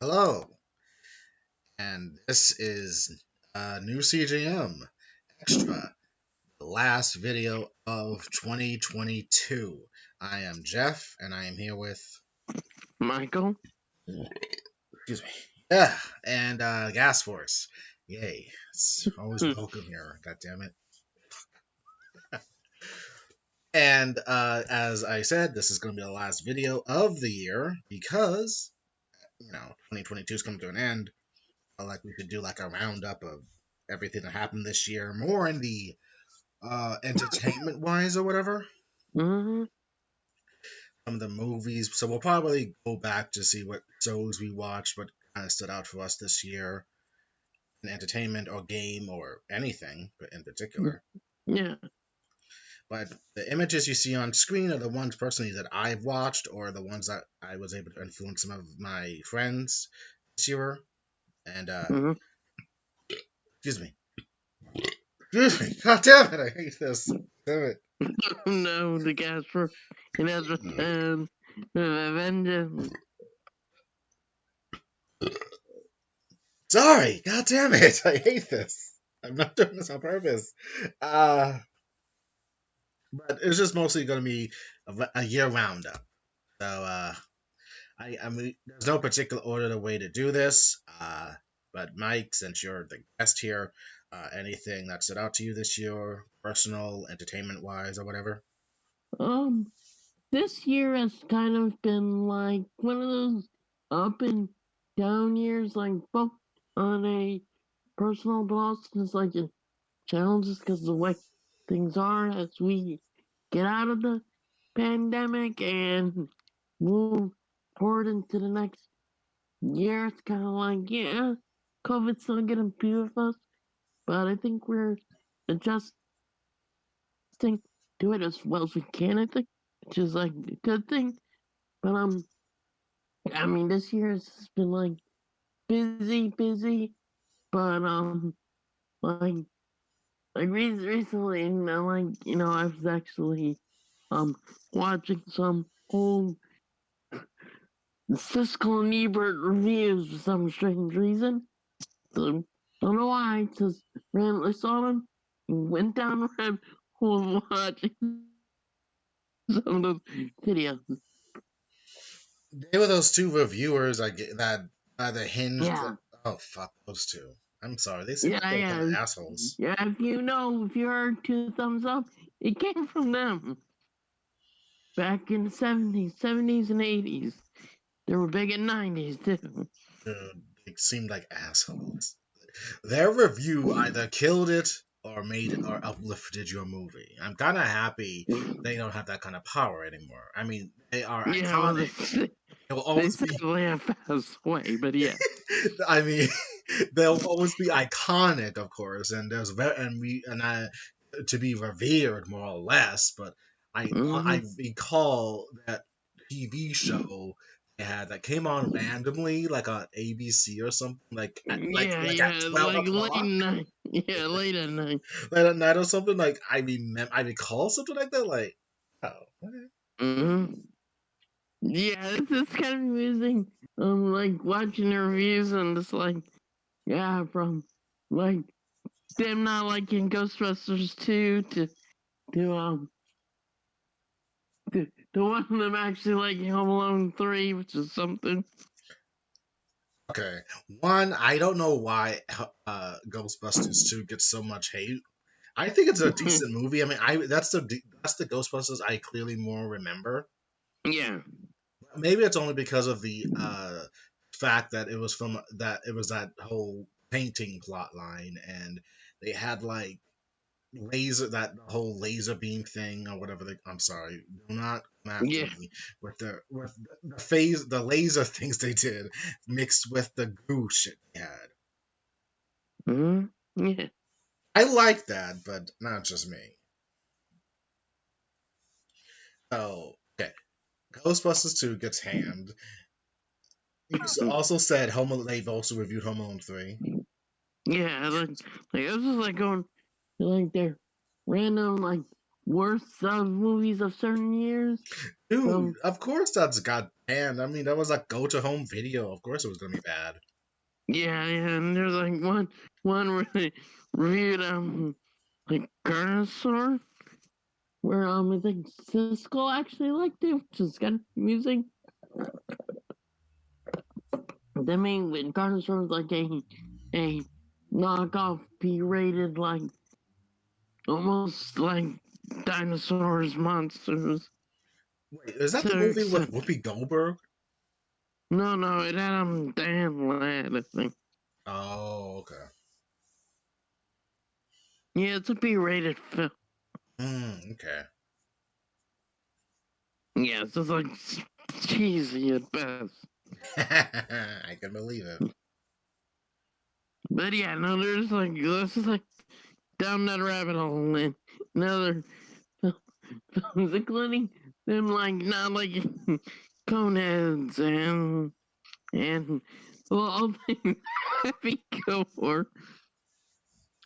Hello, and this is new CJM Extra, the last video of 2022. I am Jeff, and I am here with, Michael? excuse me, yeah, and Gas Force. Yay, it's always welcome here. God damn it! And as I said, this is going to be the last video of the year because 2022 is coming to an end. Like we could do like a roundup of everything that happened this year, more in the entertainment wise or whatever. Mm-hmm. Some of the movies. So we'll probably go back to see what shows we watched, what kind of stood out for us this year in entertainment or game or anything in particular. Yeah. But the images you see on screen are the ones personally that I've watched or the ones that I was able to influence some of my friends this year. And Mm-hmm. excuse me. Excuse me. God damn it, I hate this. Damn it. No, the gas for it has returned. Vengeance. Sorry, god damn it, I hate this. I'm not doing this on purpose. Uh, but it's just mostly going to be a year roundup. So I mean, there's no particular order the way to do this. But Mike, since you're the guest here, anything that stood out to you this year, personal, entertainment wise, or whatever? Um, this year has kind of been like one of those up and down years, like both on a personal, but also just like a challenges because the way things are as we get out of the pandemic and move forward into the next year. It's kind of like, yeah, COVID's still getting a few of us, but I think we're adjusting to it as well as we can, I think, which is like a good thing. But I mean, this year has been like busy, but like recently, I was actually watching some old Siskel and Ebert reviews for some strange reason. So, don't know why. Just randomly saw them, went down the rabbit hole watching some of those videos. They were those two reviewers that either hinged. Yeah, Oh fuck those two. I'm sorry. They seem like yeah, they were kind of yeah, assholes. yeah. If you heard two thumbs up, it came from them back in the '70s and '80s. They were big in '90s too. They seemed like assholes. Their review either killed it or made or uplifted your movie. I'm kind of happy they don't have that kind of power anymore. I mean, they are Yeah, well, iconic. They will they always be. sadly have passed away, but yeah. I mean, they'll always be iconic, of course, and there's and I to be revered more or less. But Mm-hmm. I recall that TV show they had that came on randomly, like on ABC or something, like at Yeah, 12 like late o'clock, night. Yeah, late at night. late at night or something. Like I recall something like that. Like, oh, okay. Mm-hmm. Yeah, it's kind of amusing. Like watching the reviews and just like, yeah, from like them not liking Ghostbusters 2 to to one of them actually liking Home Alone 3, which is something. Okay. One, I don't know why Ghostbusters 2 gets so much hate. I think it's a decent movie. I mean, I that's the Ghostbusters I clearly more remember. Yeah. Maybe it's only because of the fact that it was that whole painting plot line, and they had like that whole laser beam thing or whatever. I'm sorry, do not come after Yeah. me with the laser things they did mixed with the goo shit they had. Mm-hmm. Yeah. I like that, but not just me. Oh, okay. Ghostbusters 2 gets hammed. You also said they've also reviewed Home Alone 3. Yeah, I was just like going like their random like worst movies of certain years. Dude, So of course that's got And I mean, that was like go to home video. Of course, it was gonna be bad. Yeah, yeah, and there's like one where they reviewed like Carnosaur, where I think Cisco actually liked it, which is kind of amusing. I mean, with Carnosaur was like a knockoff B-rated, like almost like dinosaurs, monsters. Wait, is that the So, movie with Whoopi Goldberg? no, it had Dan Ladd, I think. Oh, okay. Yeah, it's a B-rated film. Okay. Yeah, it's just like cheesy at best. I can believe it. But yeah, no, there's like this is like down that rabbit hole and another films, including them like not like Coneheads and well all things Happy Gilmore.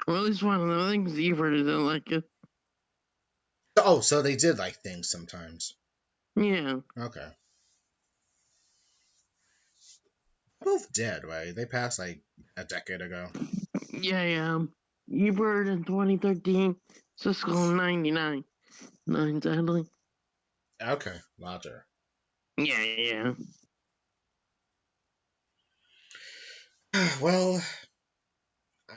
Or at least one of them. I think Zebra didn't like it. Oh, so they did like things sometimes. Yeah. Okay. Both dead, right? They passed like a decade ago. Yeah, yeah. Ebert in 2013, Cisco in 99. Nine, sadly. Okay, Roger. Yeah, yeah. Well,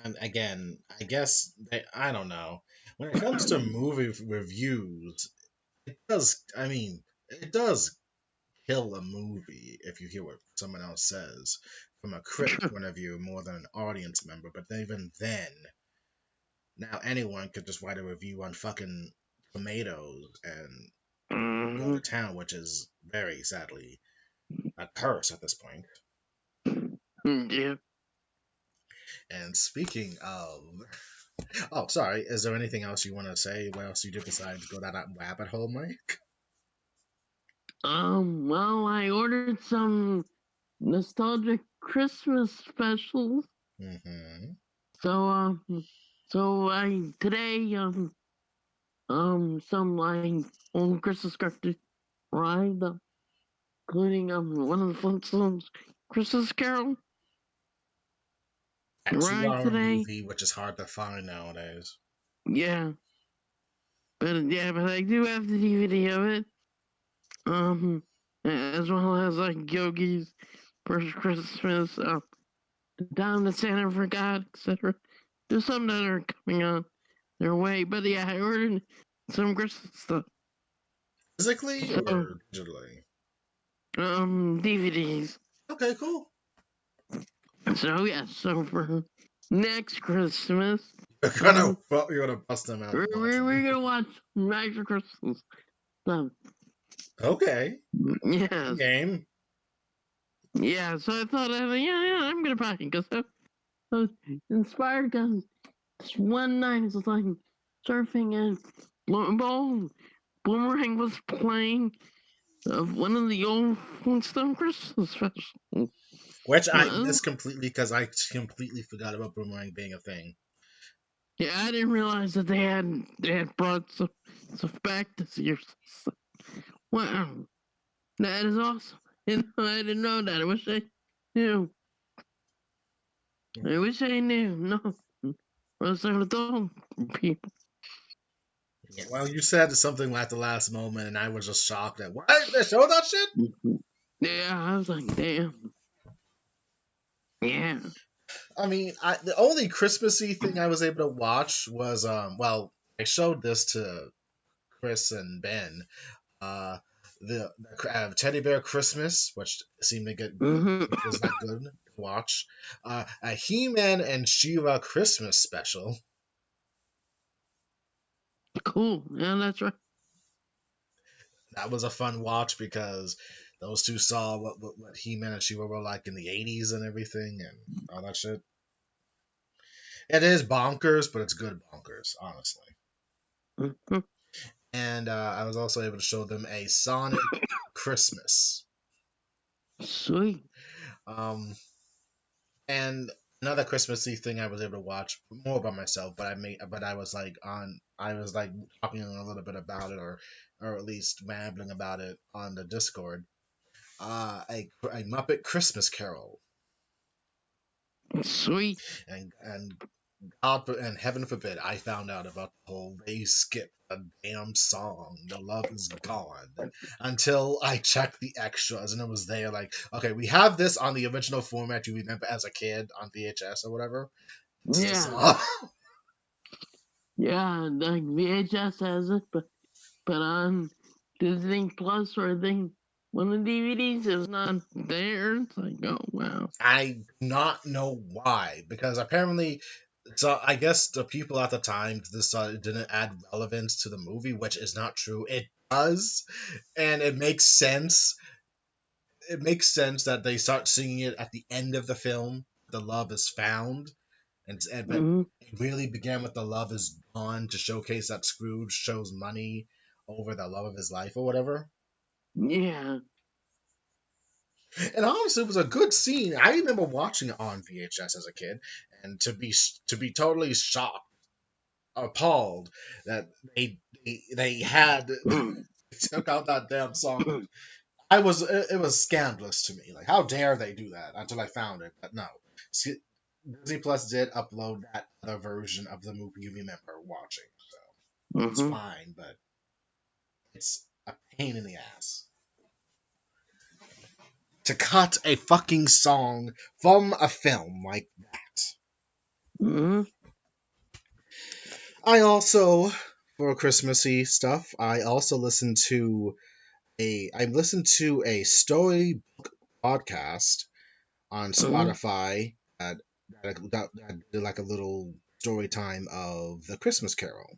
and again, I guess I don't know. When it comes to movie reviews, it does. I mean, it does kill a movie if you hear what someone else says from a critic point of view more than an audience member. But even then, now anyone could just write a review on fucking tomatoes and go Mm-hmm. to town, which is very sadly a curse at this point. Yeah. And speaking of, oh, sorry, is there anything else you want to say? What else you did besides go down that rabbit hole, Mike? Well, I ordered some nostalgic Christmas specials. Hmm. So, so I today, some like old Christmas cartoons arrived, including one of the Flintstones Christmas Carol A arrived 2 hour today. movie, which is hard to find nowadays. Yeah, but I do have the DVD of it. As well as like Yogi's First Christmas, Down that Santa Forgot, etc. There's some that are coming on their way, but yeah, I ordered some Christmas stuff. Physically So, or digitally? DVDs. Okay, cool. So yeah, so for next Christmas, You're gonna, um, well, you're gonna bust them out and watch we're them. gonna watch Max Christmas stuff. Okay, Yes, game. yeah. So I thought, yeah, I'm gonna buy it because I was inspired. Because one night I was like surfing and lo and behold, Boomerang was playing of one of the old Flintstone Christmas specials. Which I Well, missed completely because I completely forgot about Boomerang being a thing. yeah, I didn't realize that they had brought some back this year. Wow, that is awesome. And I didn't know that. I wish I knew. I wish I knew. No, or else I would have told people. Yeah, well, you said something like the last moment, and I was just shocked at what they showed that shit. Yeah, I was like, damn. Yeah. I mean, the only Christmassy thing I was able to watch was well, I showed this to Chris and Ben. Uh, the Teddy Bear Christmas, which seemed to get good, Mm-hmm. which was not good to watch. A He-Man and She-Ra Christmas special. Cool. Yeah, that's right. That was a fun watch because those two saw what He-Man and She-Ra were like in the '80s and everything and all that shit. It is bonkers, but it's good bonkers, honestly. Mm-hmm. And I was also able to show them a Sonic Christmas. Sweet. Um, and another Christmassy thing I was able to watch more by myself, but I was like talking a little bit about it, or at least rambling about it on the Discord. a Muppet Christmas Carol, Sweet. and and heaven forbid I found out about the whole they skipped a damn song. The love is gone until I checked the extras and it was there. Like, okay, we have this on the original format you remember as a kid on VHS or whatever. This is the Yeah. song. Yeah, like VHS has it, but on Disney Plus or I think one of the DVDs is not there. It's like, oh wow. I do not know why because apparently. So I guess the people at the time didn't add relevance to the movie, which is not true. It does, and it makes sense. It makes sense that they start singing it at the end of the film. The love is found, but Hmm. it really began with the love is gone to showcase that Scrooge shows money over the love of his life or whatever. Yeah. And honestly, it was a good scene. I remember watching it on VHS as a kid, and to be totally shocked, appalled that they had took out that damn song. It was scandalous to me. Like, how dare they do that? Until I found it, but no. Disney Plus did upload that other version of the movie you remember watching, so it's Hmm. fine. But it's a pain in the ass to cut a fucking song from a film like that. Hmm. I also, for Christmassy stuff, I listened to a story podcast on Hmm. Spotify that did like a little story time of the Christmas Carol.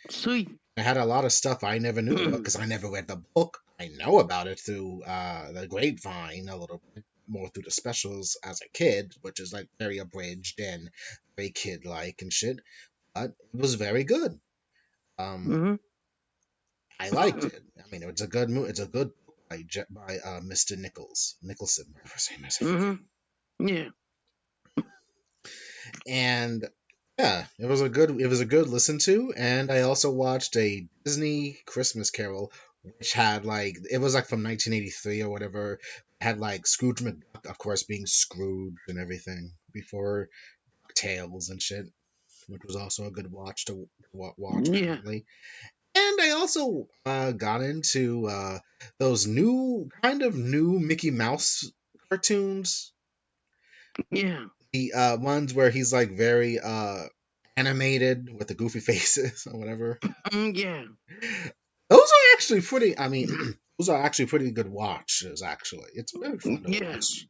Sweet. I had a lot of stuff I never knew about because I never read the book. I know about it through the grapevine a little bit more through the specials as a kid, which is like very abridged and very kid like and shit. But it was very good. Um, Hmm. I liked it. I mean, it's a good It's a good book by Mr. Nicholson. My first name is I Hmm. forget. Yeah. And yeah, it was a good listen to. And I also watched a Disney Christmas Carol, which had like it was like from 1983 or whatever. It had like Scrooge McDuck, of course, being Scrooge and everything before Tales and shit, which was also a good watch to watch Yeah. randomly. And I also got into those new Mickey Mouse cartoons, Yeah. the ones where he's like very animated with the goofy faces or whatever. Yeah. Those are actually pretty. I mean, those are actually pretty good watches. Actually, it's very fun to Yeah. watch.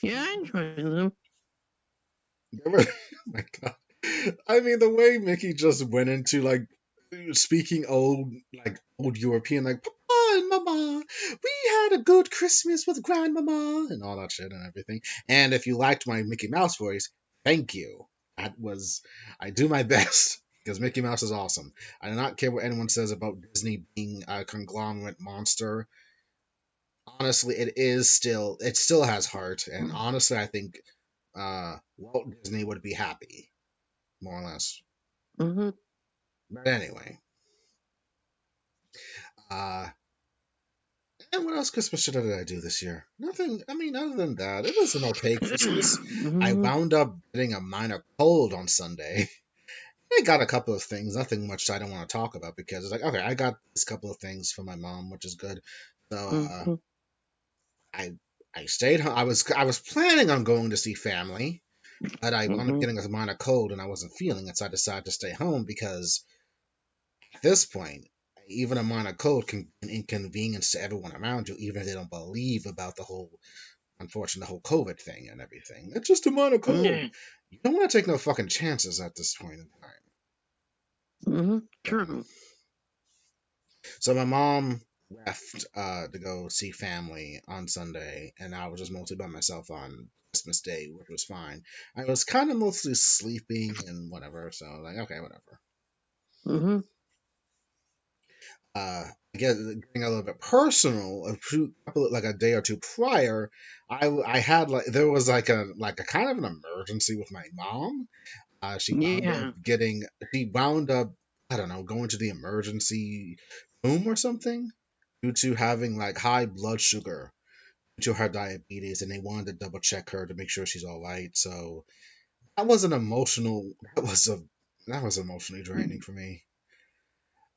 Yeah, I enjoy them. Oh my god! I mean, the way Mickey just went into like speaking old European, like Papa and Mama, we had a good Christmas with Grandmama and all that shit and everything. And if you liked my Mickey Mouse voice, thank you. That was I do my best because Mickey Mouse is awesome. I do not care what anyone says about Disney being a conglomerate monster. Honestly, it still has heart, and honestly, I think Walt Disney would be happy, more or less. Hmm. But anyway, uh, and what else Christmas shit did I do this year? Nothing. I mean, other than that, it was an okay Christmas. I Hmm. wound up getting a minor cold on Sunday. I got a couple of things, nothing much I don't want to talk about because it's like, okay, I got this couple of things for my mom, which is good. So Hmm. I I stayed home. I was planning on going to see family, but I wound up Hmm. getting a minor cold and I wasn't feeling it, so I decided to stay home because at this point, even a minor cold can be an inconvenience to everyone around you, even if they don't believe about the whole COVID thing and everything. It's just a minor cold. Yeah. You don't want to take no fucking chances at this point in time. Hmm. So, True. so my mom left to go see family on Sunday, and I was just mostly by myself on Christmas Day, which was fine. I was kind of mostly sleeping and whatever, so like, okay, whatever. Hmm. I guess getting a little bit personal, like a day or two prior, I had like there was like a kind of an emergency with my mom. Yeah. She wound up I don't know going to the emergency room or something. due to having like high blood sugar due to her diabetes, and they wanted to double check her to make sure she's all right. So that was an emotional. That was emotionally draining for me.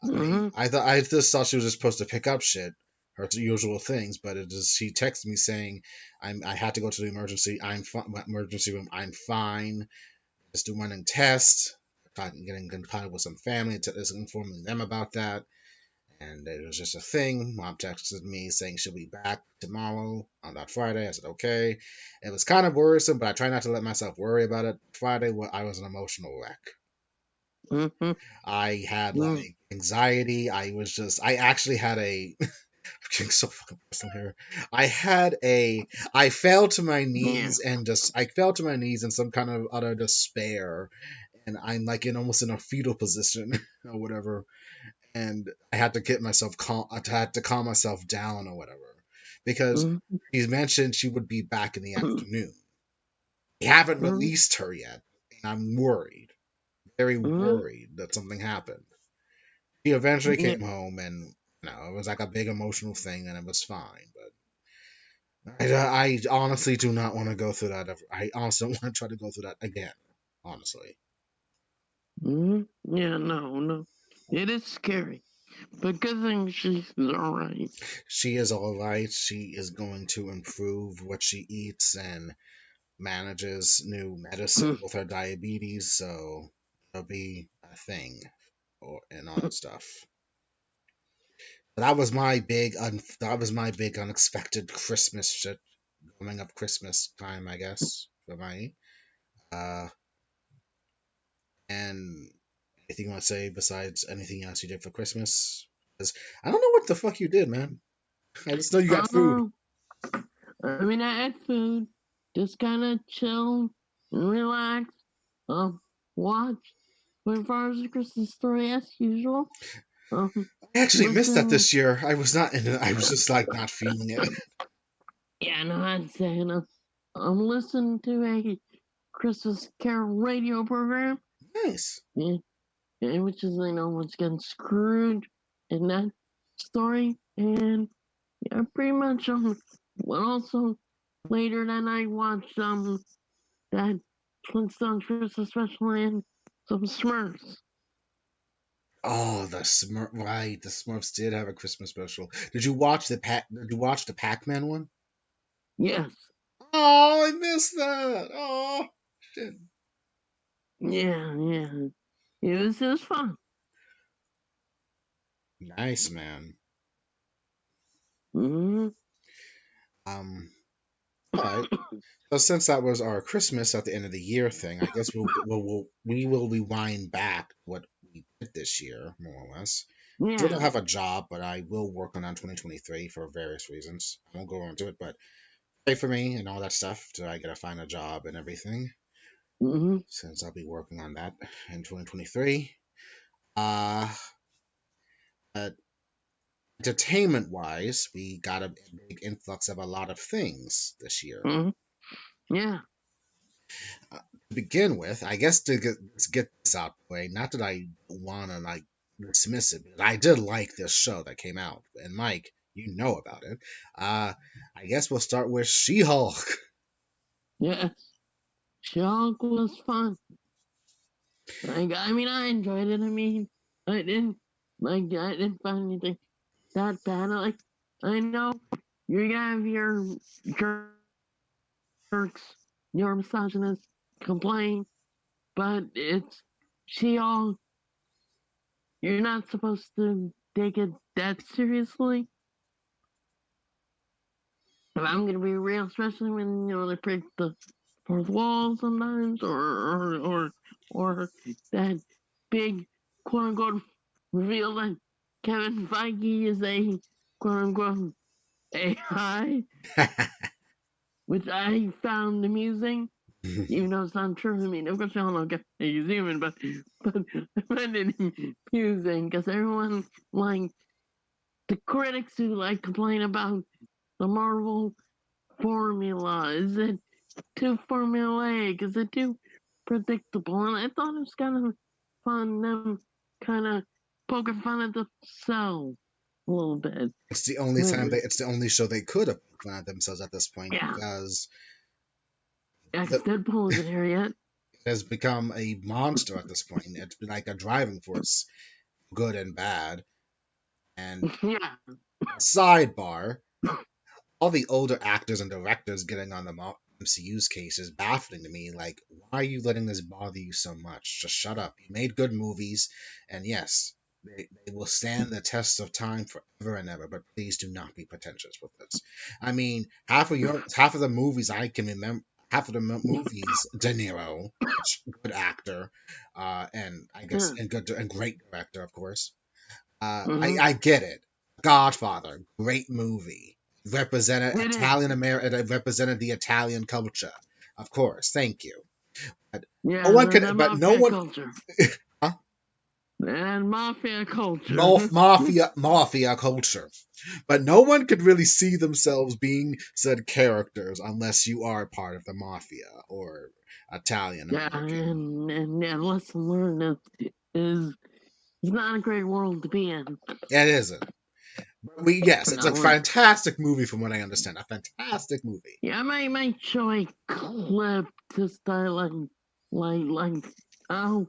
Mm-hmm. I just thought she was just supposed to pick up shit, her usual things, but it just she texted me saying I had to go to the emergency room. I'm fine. Just do running tests. Getting in contact with some family to informing them about that. And it was just a thing. Mom texted me saying she'll be back tomorrow on that Friday. I said, okay. It was kind of worrisome, but I try not to let myself worry about it. Friday, I was an emotional wreck. Mm-hmm. I had like anxiety. I actually had I'm getting so fucking personal here. I fell to my Yeah. knees and I fell to my knees in some kind of utter despair. And I'm like almost in a fetal position or whatever, and I had to get myself calm. I had to calm myself down or whatever, because Mm-hmm. she mentioned she would be back in the afternoon. They haven't Mm-hmm. released her yet, and I'm worried, very worried that something happened. She eventually Yeah. came home, and it was like a big emotional thing, and it was fine. But I honestly do not want to go through that. I honestly don't want to try to go through that again. Honestly, Mm-hmm. Yeah. No. No. It is scary, but good thing she's all right. she is all right. She is going to improve what she eats and manages new medicine with her diabetes, so it'll be a thing and all that stuff. That was my big unexpected Christmas shit coming up Christmas time, I guess, for me. Uh, and anything you want to say besides anything else you did for Christmas? Because I don't know what the fuck you did, man. I just know you got food. Uh, I mean, I had food, just kind of chill and relax. Um, watch my father's Christmas story as usual. Um, I actually missed that listen. this year. I was not in it. I was just like not feeling it. Yeah, no, I'd say listen to a Christmas Carol radio program, Nice. yeah, which is once again Scrooge in that story, and yeah, pretty much well, also later that night watched that Flintstones Christmas special and some Smurfs. Oh, the Smurf, right? The Smurfs did have a Christmas special. Did you watch the Pac? Did you watch the Pac-Man one? Yes, Oh, I missed that. Oh, shit. yeah, yeah. It was fun. Nice, man. Mm-hmm. Um, all right. So since that was our Christmas at the end of the year thing, I guess we will rewind back what we did this year, more or less. I don't Yeah. have a job, but I will work on 2023 for various reasons. I won't go into it, but pray for me and all that stuff till I gotta find a job and everything. Mm-hmm. Since I'll be working on that in 2023. Uh, but entertainment wise, we got a big influx of a lot of things this year. Mm-hmm. Yeah. To begin with, I guess let's get this out of the way. Not that I want to like dismiss it, but I did like this show that came out. And Mike, you know about it. I guess we'll start with She-Hulk. Yes. Shock was fun. I mean, I enjoyed it. I mean, I didn't find anything that bad. I know you're gonna have your jerks, your misogynists complain, but it's she all. You're not supposed to take it that seriously. But I'm gonna be real, especially when they break the fourth wall sometimes, or that big quote unquote reveal that Kevin Feige is a quote unquote AI, which I found amusing, even though it's not true. I mean, of course, we all know he's human, but I find it amusing because everyone like the critics who complain about the Marvel formula. Is it too formulaic? Is it too predictable? And I thought it was kind of fun, them kind of poking fun at themselves a little bit. It's the only But time they. It's the only show they could have fun at themselves at this point yeah, because ex the, Deadpool isn't here yet. it has become a monster at this point. It's been like a driving force, good and bad. And Yeah. sidebar, all the older actors and directors getting on the MCU's case is baffling to me. Like, why are you letting this bother you so much? Just shut up. You made good movies, and yes, they will stand the test of time forever and ever. But please do not be pretentious with this. I mean, half of the movies I can remember. Half of the movies, De Niro, which good actor, and I guess Yeah. and good and great director, of course. Mm-hmm. I get it. Godfather, great movie. Represented It is. Italian American. Represented the Italian culture. Of course, thank you. But no Yeah, one can. the But no mafia one. culture. Huh? And mafia culture. Mafia culture. But no one could really see themselves being said characters unless you are part of the mafia or Italian Yeah, American. and yeah, lesson learned is it's not a great world to be in. It isn't. But yes, it's a No, fantastic movie from what I understand. A fantastic movie. yeah, I might show a clip to start like oh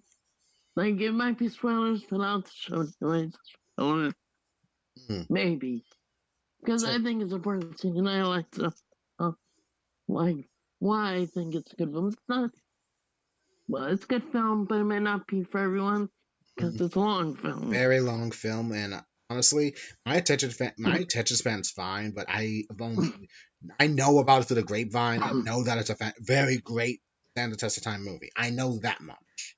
like it might be spoilers, but I'll show it anyways. Mm. Maybe because So, I think it's a important scene, and I like to uh, like why I think it's a good film. It's not well, it's a good film, but it may not be for everyone because mm, it's a long film. very long film, and honestly, my attention span's fine, but I know about it through the grapevine and know that it's a very great stand the test of time movie. I know that much.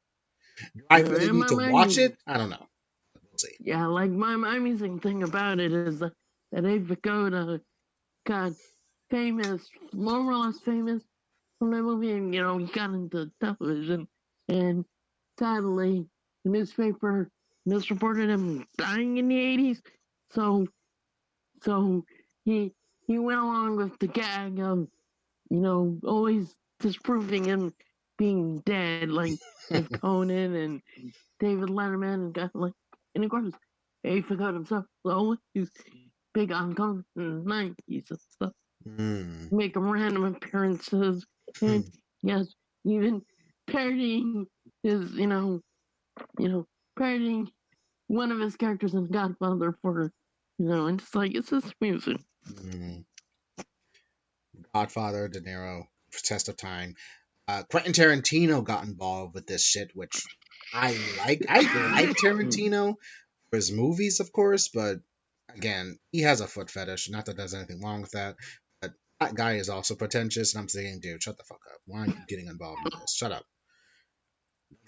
Do I really And need to watch it? I don't know. We'll see. yeah, like my amazing thing about it is that Abe Vigoda got famous, more or less famous from that movie, and he got into television, and sadly, the newspaper misreported him dying in the '80s. So, so he he went along with the gag of always disproving him being dead, like with Conan and David Letterman and guys like, and of course, Abe forgot himself. So he's big on Conan in the '90s and stuff. Mm. Making random appearances, and yes, even parodying his, you know, parodying one of his characters in Godfather for, and it's like it's just music. Mm. Godfather, De Niro, Test of Time. Quentin Tarantino got involved with this shit, which I like. I like Tarantino for his movies, of course, but again, he has a foot fetish. Not that there's anything wrong with that, but that guy is also pretentious, and I'm saying, dude, shut the fuck up. Why are you getting involved in this? Shut up.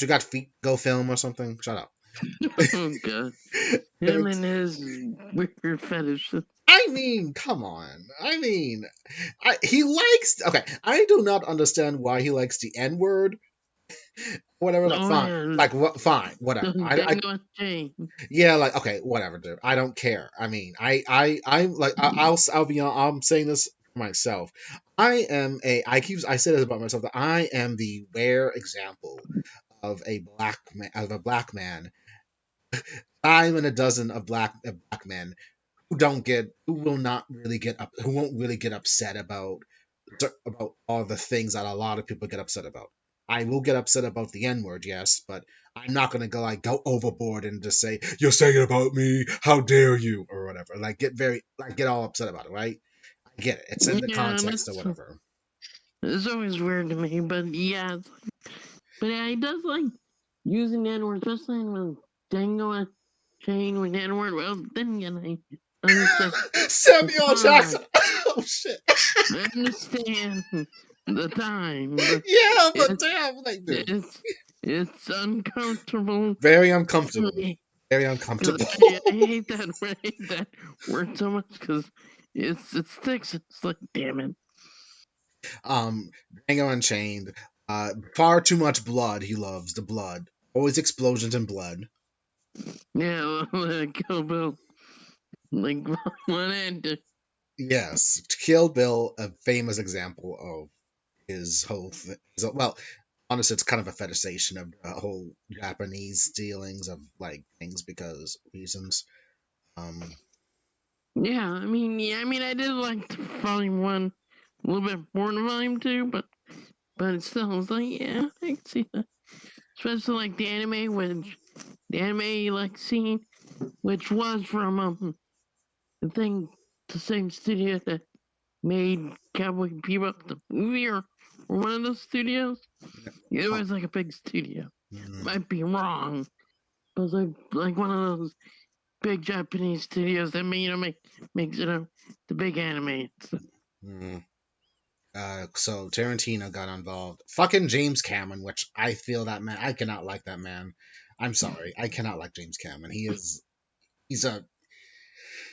You got feet go film or something? Shut up. Oh god, him It's, and his weird fetish. I mean, come on. I mean, he likes. Okay, I do not understand why he likes the N word. Whatever, like Oh fine, yeah, like what? Fine, whatever. Dango Chain. Yeah, like okay, whatever, dude. I don't care. I mean, I'm like, I'll be on. I'm saying this for myself. I say this about myself that I am the rare example of a black man. I'm in a dozen of black men who will not really get up, who won't really get upset about all the things that a lot of people get upset about. I will get upset about the N word, yes, but I'm not gonna go overboard and just say you're saying it about me. How dare you, or whatever. Get all upset about it, right? I get it. It's in the Yeah, and context or whatever. it's always weird to me, but yeah, but yeah, he does like using the N word, especially with Dango Chain with the N word. Well, then again, I understand the Samuel time. Jackson. Oh shit. I understand the time, but Yeah, but it's damn, like, dude, it's it's uncomfortable very for uncomfortable. me Very because uncomfortable. I hate that I hate that word so much because it sticks. It's like damn it. Django Unchained. Far too much blood. He loves the blood. Always explosions and blood. Yeah, Kill Bill, like one end. Yes, Kill Bill, a famous example of his whole thing. Well, honestly, it's kind of a fetishization of the whole Japanese dealings of like things because reasons. Um, Yeah, I did like the volume one a little bit more than volume two, but it still was like, yeah, I can see that. Especially like the anime like scene, which was from I think the same studio that made Cowboy Bebop the movie, or one of those studios. It Oh, was like a big studio. mm, Might be wrong, but it's like one of those big Japanese studios that makes it the big anime. mm. So Tarantino got involved. Fucking James Cameron, which I feel that man. I cannot like that man. I'm sorry, I cannot like James Cameron. He's a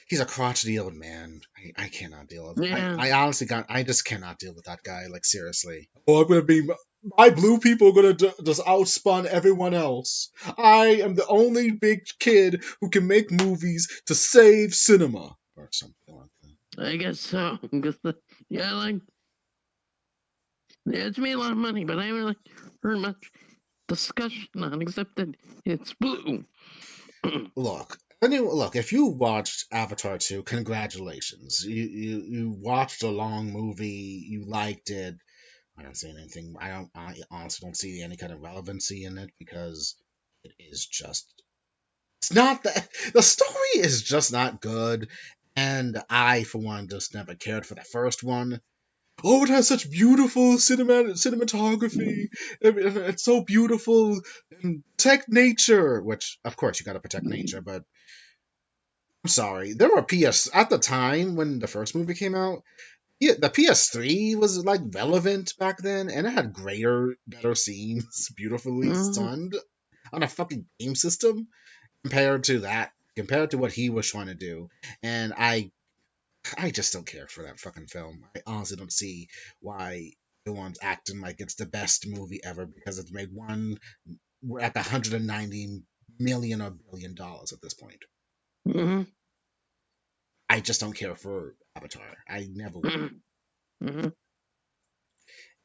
he's a crotchety old man. I cannot deal with. Yeah. I honestly got. I just cannot deal with that guy. Like seriously. Oh, I'm gonna be. My blue people are gonna just outspun everyone else. I am the only big kid who can make movies to save cinema or something like that. I guess so. Because yeah, like yeah, it's made a lot of money, but I haven't like heard much discussion on except that it's blue. Look. If you watched Avatar 2, congratulations. You watched a long movie. You liked it. I don't see anything. I honestly don't see any kind of relevancy in it because it is just. It's not that the story is just not good, and I, for one, just never cared for the first one. Oh, it has such beautiful cinematography. It's so beautiful. And protect nature, which of course you got to protect nature, but I'm sorry. There were PS at the time when the first movie came out. Yeah, the PS3 was like relevant back then, and it had better scenes, beautifully Mm-hmm. sunned on a fucking game system compared to what he was trying to do. And I just don't care for that fucking film. I honestly don't see why everyone's acting like it's the best movie ever because it's made one. We're at the 190 million or billion dollars at this point. Mm-hmm. I just don't care for Avatar. I never will. Mm-hmm.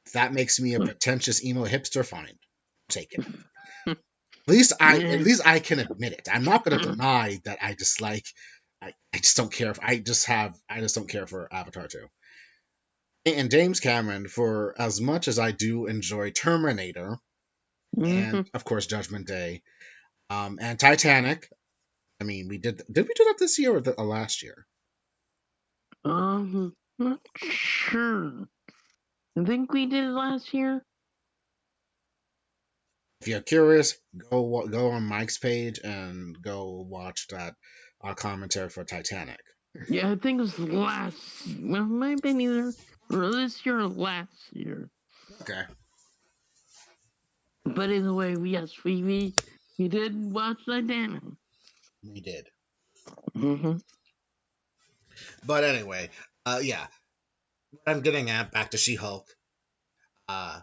If that makes me a pretentious emo hipster, fine. Take it. At Yeah. least I can admit it. I'm not gonna deny that I dislike I just don't care. I just don't care for Avatar 2. And James Cameron, for as much as I do enjoy Terminator Mm-hmm. and of course Judgment Day, and Titanic. I mean, did we do that this year or last year? Not sure. I think we did it last year. If you're curious, go on Mike's page and go watch that commentary for Titanic. Yeah, I think it was well, it might have been either this year or last year. Okay, But either way, yes, we did watch Titanic. we did. Mm-hmm. But anyway, yeah, what I'm getting at back to She-Hulk. A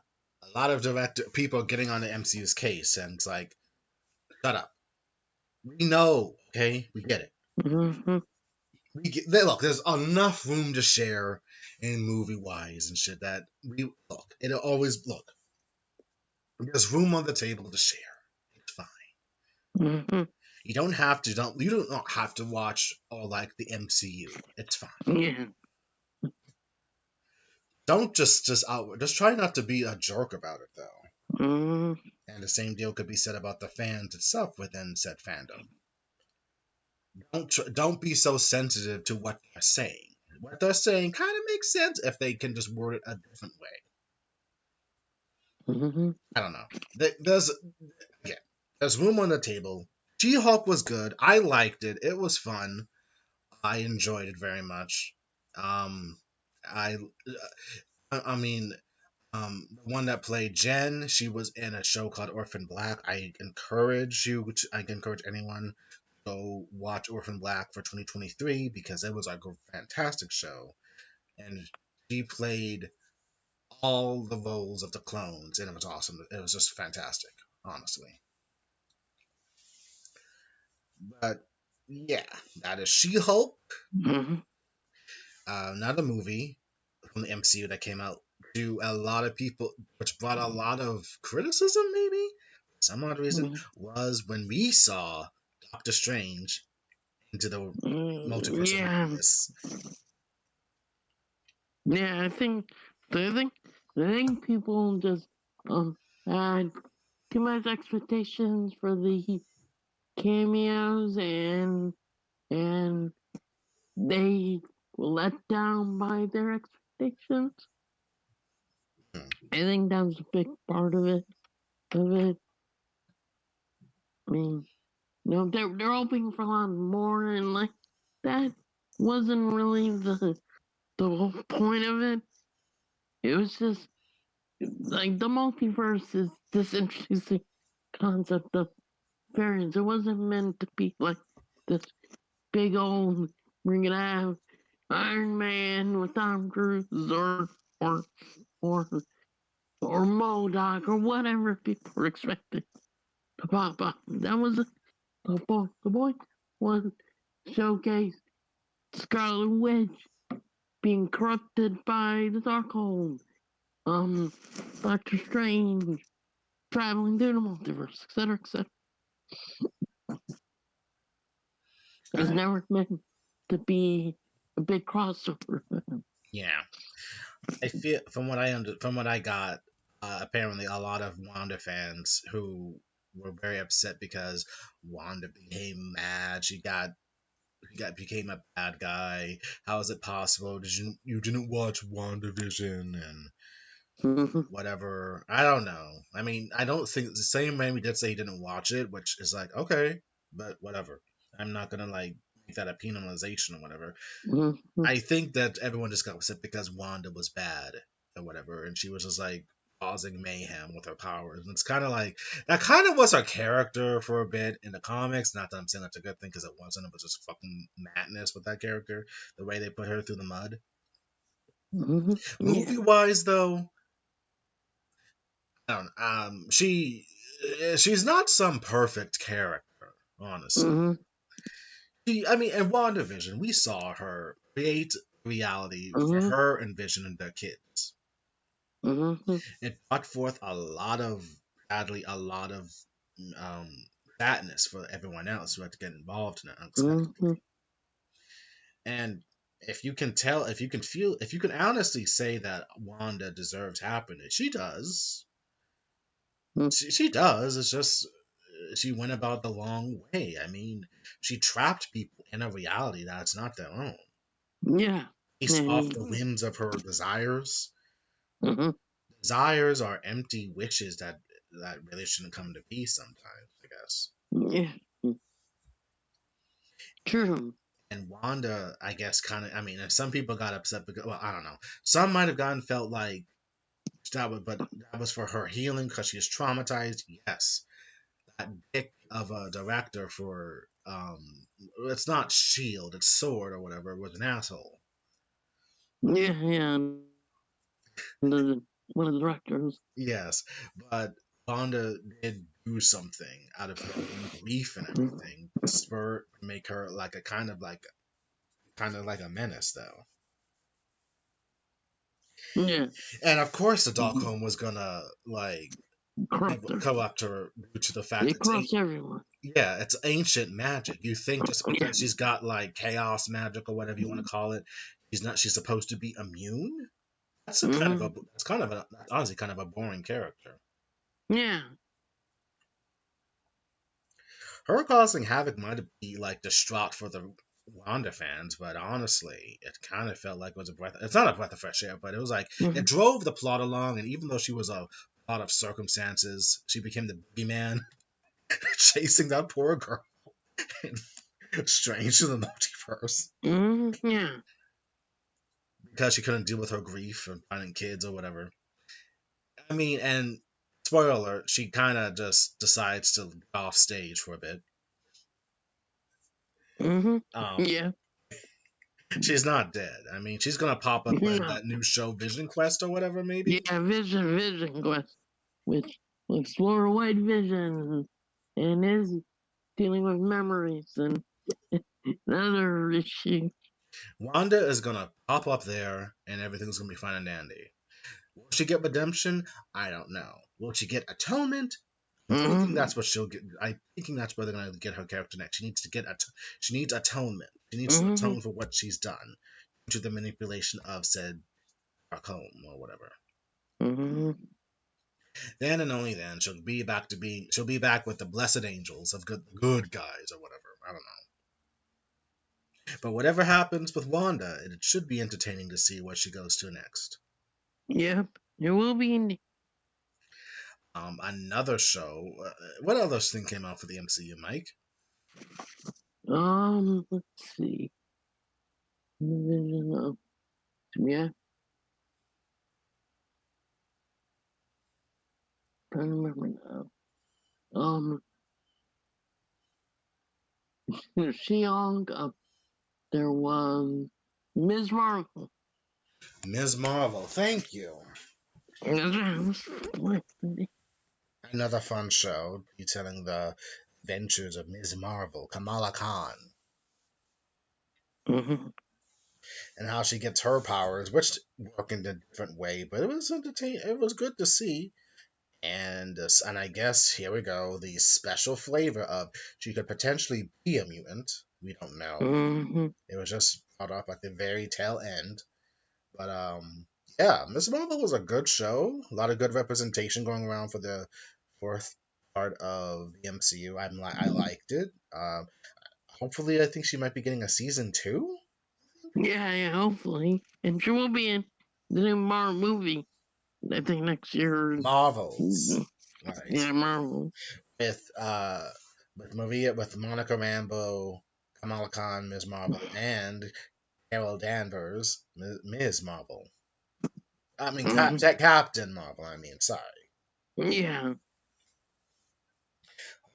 lot of director people are getting on the MCU's case, and it's like, shut up. We know, okay, we get it. Mm-hmm. Look. There's enough room to share in movie wise and shit that we look. It'll always look. There's room on the table to share. It's fine. Mm-hmm. You don't have to watch all like the MCU. It's fine. Yeah. Don't just try not to be a jerk about it though. Mm-hmm. And the same deal could be said about the fans itself within said fandom. Don't be so sensitive to what they're saying. What they're saying kind of makes sense if they can just word it a different way. Mm-hmm. I don't know. There's again, there's room on the table. She-Hulk was good. I liked it. It was fun. I enjoyed it very much. Um, I, I mean, the one that played Jen, she was in a show called Orphan Black. I encourage anyone to go watch Orphan Black for 2023 because it was a fantastic show, and she played all the roles of the clones, and it was awesome. It was just fantastic, honestly. But yeah, that is She-Hulk. Mm-hmm. Another movie from the MCU that came out to a lot of people, which brought a lot of criticism, maybe for some odd reason, was when we saw Doctor Strange into the Mm, multiverse of yeah, madness. yeah. I think, I think people just um had too much expectations for the cameos, and they were let down by their expectations. Hmm. I think that was a big part of it. Of it, I mean, they're hoping for a lot more, and like that wasn't really the whole point of it. It was just like the multiverse is this interesting concept of variance. It wasn't meant to be like this big old we're gonna have Iron Man with Tom Cruise or or or Modoc or whatever people were expecting to pop up. That was the point. The point was showcase Scarlet Witch being corrupted by the Darkhold. Um, Doctor Strange traveling through the multiverse, etc., etc. It was I, never meant to be a big crossover. yeah, I feel from what I got, apparently a lot of Wanda fans who were very upset because Wanda became mad. She became a bad guy. How is it possible? You didn't watch WandaVision and whatever? I don't know. I mean, I don't think the same Raimi did say he didn't watch it, which is like okay, but whatever. I'm not gonna like make that a penalization or whatever. I think that everyone just got upset because Wanda was bad or whatever, and she was just like causing mayhem with her powers. And it's kind of like that kind of was her character for a bit in the comics. Not that I'm saying that's a good thing because it wasn't. It was just fucking madness with that character. The way they put her through the mud. Yeah. Movie wise, though, I don't. She's not some perfect character, honestly. Mm-hmm. I mean, in WandaVision, we saw her create reality for Mm-hmm. her and Vision and their kids. Mm-hmm. It brought forth a lot of, sadly, a lot of um, sadness for everyone else who had to get involved in it Mm-hmm. unexpectedly. And if you can feel, if you can honestly say that Wanda deserves happiness, she does. She does. It's just she went about the long way. I mean, she trapped people in a reality that's not their own, Yeah. based off the Mm-hmm. whims of her desires. Mm-hmm. Desires are empty wishes that really shouldn't come to be sometimes, I guess. Yeah. True. And Wanda, I guess, kind of. I mean, and some people got upset because, well, I don't know. Some might have gotten felt like but that was for her healing because she was traumatized. Yes, that dick of a director for it's not Shield, it's Sword or whatever, was an asshole. Yeah. Yeah. The, one of the directors. Yes, but Wanda did do something out of her own grief and everything to spur make her like a kind of like a menace though. Yeah. And of course, the Darkholm was gonna like Corrupt her. come up to her due to the fact It corrupts everyone. yeah, it's ancient magic. You think just Yeah. because she's got like chaos magic or whatever you want to call it, she's supposed to be immune? Mm-hmm. That's honestly kind of a boring character. Yeah. Her causing havoc might be like distraught for the Wanda fans, but honestly, it kind of felt like it was a breath. It's not a breath of fresh air, but it was like it Mm-hmm. drove the plot along. And even though she was a lot of circumstances, she became the boogeyman chasing that poor girl. Strange to the multiverse Mm-hmm. Yeah. because she couldn't deal with her grief and finding kids or whatever. I mean, and spoiler alert, she kind of just decides to get off stage for a bit. Mm-hmm. Um, Yeah. she's not dead. I mean, she's gonna pop up in No. that new show Vision Quest or whatever, maybe. Yeah. Vision Quest, which will explore White Vision and is dealing with memories and other issues. Wanda is gonna pop up there, and everything's gonna be fine and dandy. Will she get redemption? I don't know. Will she get atonement? Thinking Mm-hmm. that's what she'll get. I'm thinking that's where they're gonna get her character next. She needs to get she needs atonement. She needs to Mm-hmm. atone for what she's done to the manipulation of said Darkholme or whatever. Mm-hmm. Then and only then she'll be back with the blessed angels of good guys or whatever. I don't know. But whatever happens with Wanda, it should be entertaining to see what she goes to next. Yep. It will be in Another show. What other thing came out for the MCU, Mike? let's see. Yeah, trying to remember now. She-Hulk, there was Ms. Marvel. Ms. Marvel. Thank you. Another fun show detailing the adventures of Ms. Marvel, Kamala Khan, Mm-hmm. and how she gets her powers, which work in a different way, but it was entertaining. It was good to see. And I guess here we go, the special flavor of she could potentially be a mutant. We don't know. Mm-hmm. It was just brought up at the very tail end. But yeah, Miss Marvel was a good show. A lot of good representation going around for the fourth part of the MCU. I liked it. Hopefully, I think she might be getting a season two. Yeah, hopefully. And she will be in the new Marvel movie, I think next year. Marvels, Mhm. right? Yeah, Marvel. With Maria, with Monica Rambeau, Kamala Khan, Ms. Marvel, and Carol Danvers, Ms. Marvel. I mean, Hmm. Captain Marvel. I mean, sorry. Yeah.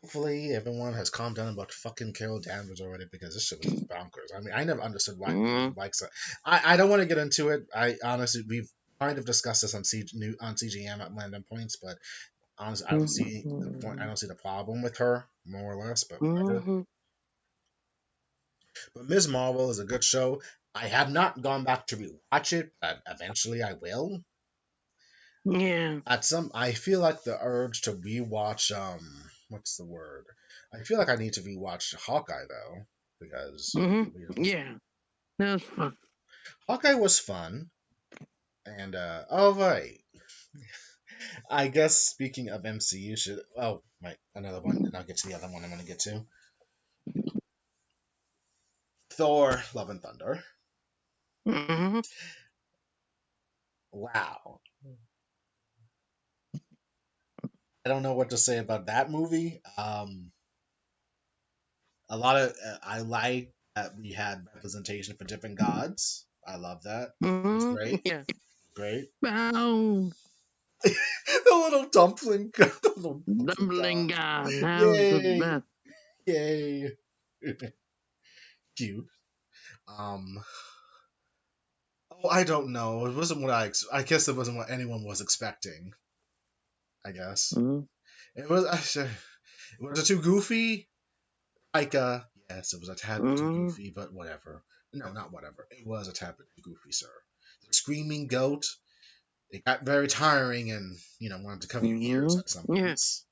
Hopefully, everyone has calmed down about fucking Carol Danvers already because this shit was just bonkers. I mean, I never understood why Mm-hmm. people like so. I don't want to get into it. I honestly, we've kind of discussed this on CGM at random points, but honestly, I don't see the point. I don't see the problem with her, more or less. But whatever. Mm-hmm. But Ms. Marvel is a good show. I have not gone back to rewatch it, but eventually I will. Yeah. I feel like the urge to rewatch what's the word? I feel like I need to rewatch Hawkeye though because Mm-hmm. Yeah. That was fun. Hawkeye was fun and oh right. I guess speaking of MCU should right, another one and I'll get to the other one I'm gonna get to. Thor Love and Thunder. Mm-hmm. Wow. I don't know what to say about that movie. A lot of I like that we had representation for different gods. I love that. It was Mm-hmm. great. Yeah. Great. Bow. The little dumpling, the little dumpling Dumbling god. God. That was the Yay! best. Yay! Cute. Um. Oh, I don't know. It wasn't what I guess it wasn't what anyone was expecting. I guess Mm-hmm. it was. Was it too goofy? Like, yes, it was a tad bit too Mm-hmm. goofy, but whatever. No, not whatever. It was a tad bit too goofy, sir. The screaming goat. It got very tiring, and wanted to cover your ears Mm-hmm. at some Yeah. points.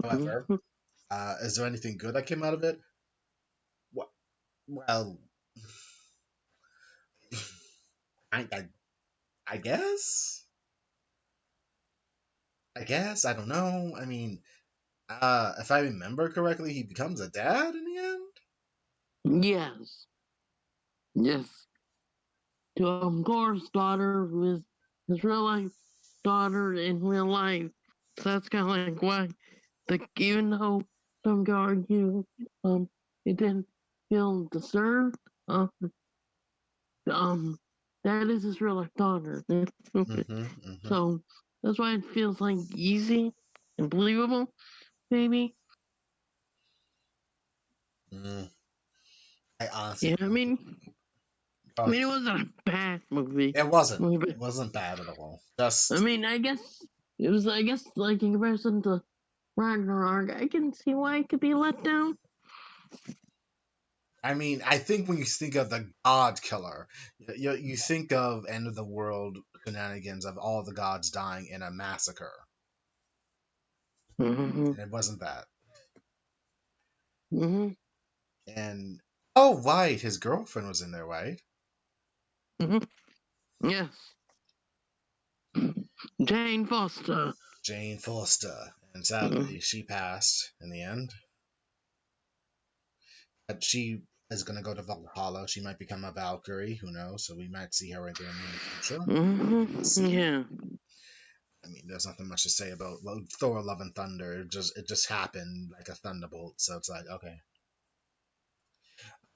However, Mm-hmm. is there anything good that came out of it? Well, well I, I, I guess. I guess. I don't know. I mean, if I remember correctly, he becomes a dad in the end. Yes. Yes. To Gore's daughter with his real life daughter in real life. So that's kind of like why, even though some could argue, it didn't feel deserved, um, that is his real life daughter. Mm-hmm. Mm-hmm. So that's why it feels like easy and believable, maybe. Mm. I honestly Yeah, don't think. it wasn't a bad movie. It wasn't. Movie. It wasn't bad at all. I Just, mean, I guess it was. I guess like in comparison to Ragnarok, I can see why it could be let down. I mean, I think when you think of the God Killer, you think of End of the World shenanigans of all the gods dying in a massacre. Mm-hmm. And it wasn't that. Mm-hmm. And oh, right, his girlfriend was in there, right? Mm-hmm. Yes. Jane Foster. Jane Foster. And Mm-hmm. sadly, she passed in the end. But she is going to go to Valhalla. She might become a Valkyrie. Who knows? So we might see her again in the future. We'll Mm-hmm. see. Yeah. I mean, there's nothing much to say about Thor: Love and Thunder. It just happened like a thunderbolt. So it's like okay.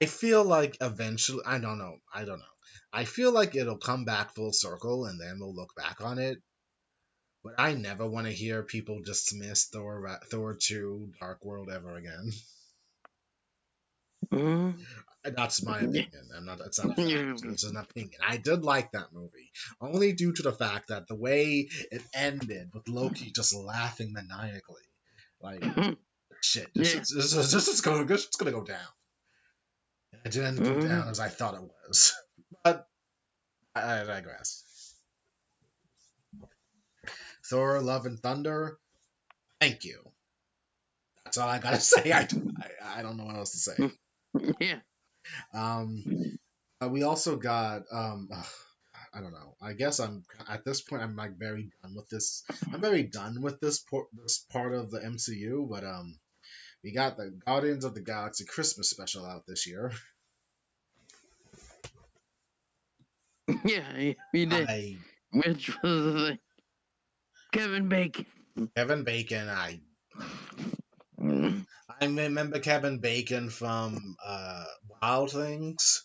I feel like eventually, I don't know. I feel like it'll come back full circle, and then we'll look back on it. But I never want to hear people dismiss Thor 2 Dark World ever again. Mm-hmm. That's my Yeah. opinion. I'm not. It's not a Yeah. fact. It's an opinion. I did like that movie only due to the fact that the way it ended with Loki just laughing maniacally, like shit. This Yeah. shit's, this is gonna go down. And it didn't go Mm-hmm. down as I thought it was. But I digress. Thor: Love and Thunder. Thank you. That's all I gotta say. I don't know what else to say. Yeah. Um, we also got I don't know. I guess I'm at this point. I'm like very done with this. I'm very done with this part of the MCU. But we got the Guardians of the Galaxy Christmas special out this year. Yeah. We did. I Which was Kevin Bacon. Kevin Bacon. I Mm-hmm. I remember Kevin Bacon from Wild Things.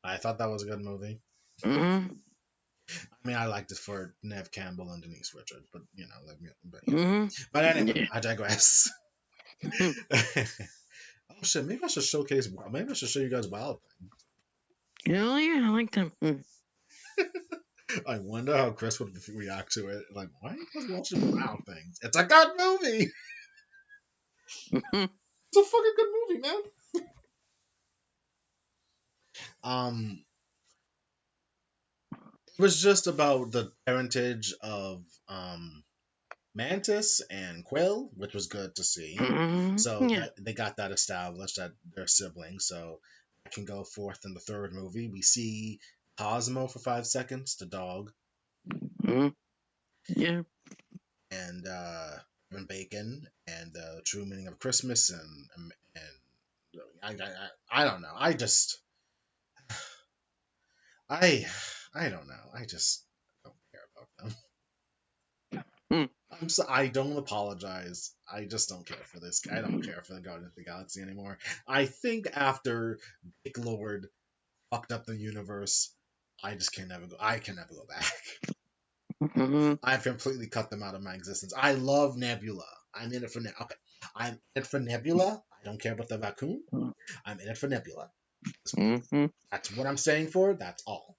I thought that was a good movie. Mm-hmm. I mean, I liked it for Nev Campbell and Denise Richards, but Mm-hmm. but anyway, Yeah. I digress. Oh shit! Maybe I should showcase. Maybe I should show you guys Wild Things. Oh yeah, I like them. I wonder how Chris would react to it. Like, why are you guys watching Wild Things? It's a good movie. Mm-hmm. It's a fucking good movie, man. Um, it was just about the parentage of Mantis and Quill, which was good to see. So Yeah. that they got that established that they're siblings. So I can go forth in the third movie. We see Cosmo for 5 seconds, the dog, Mm-hmm. Yeah. and Kevin Bacon, and the true meaning of Christmas, and I don't know. I I don't know. I just don't care about them. Mm-hmm. I don't apologize. I just don't care for this. I don't care for the Guardians of the Galaxy anymore. I think after Dick Lord fucked up the universe, I just can never go. I can never go back. Mm-hmm. I've completely cut them out of my existence. I love Nebula. I'm in it for okay. I'm in it for Nebula. I don't care about the raccoon. I'm in it for Nebula. Mm-hmm. That's what I'm saying for. That's all.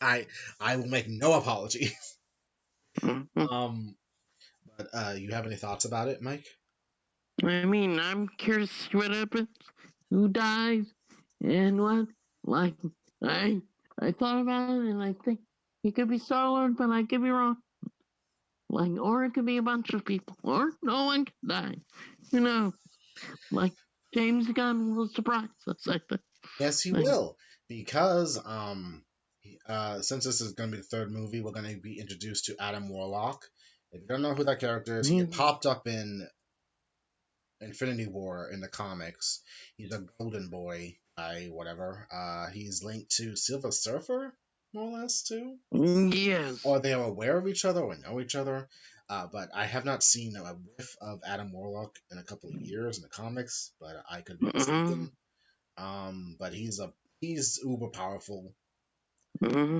I I will make no apology. Mm-hmm. um, but you have any thoughts about it, Mike? I mean, I'm curious to see what happens, who dies, and what. Like, I I thought about it, and I think it could be Star Lord, but I could be wrong. Like, or it could be a bunch of people, or no one could die. Who knows? Like, James Gunn will surprise us. I think. Yes, he Like, will, because since this is going to be the third movie, we're going to be introduced to Adam Warlock. If you don't know who that character is, he mm-hmm. popped up in Infinity War in the comics. He's a Golden Boy guy, whatever. He's linked to Silver Surfer, more or less, too. Yes. Or they are aware of each other or know each other. But I have not seen a whiff of Adam Warlock in a couple of years in the comics, but I could be Mm-hmm. mistaken. But he's uber powerful. Mm-hmm.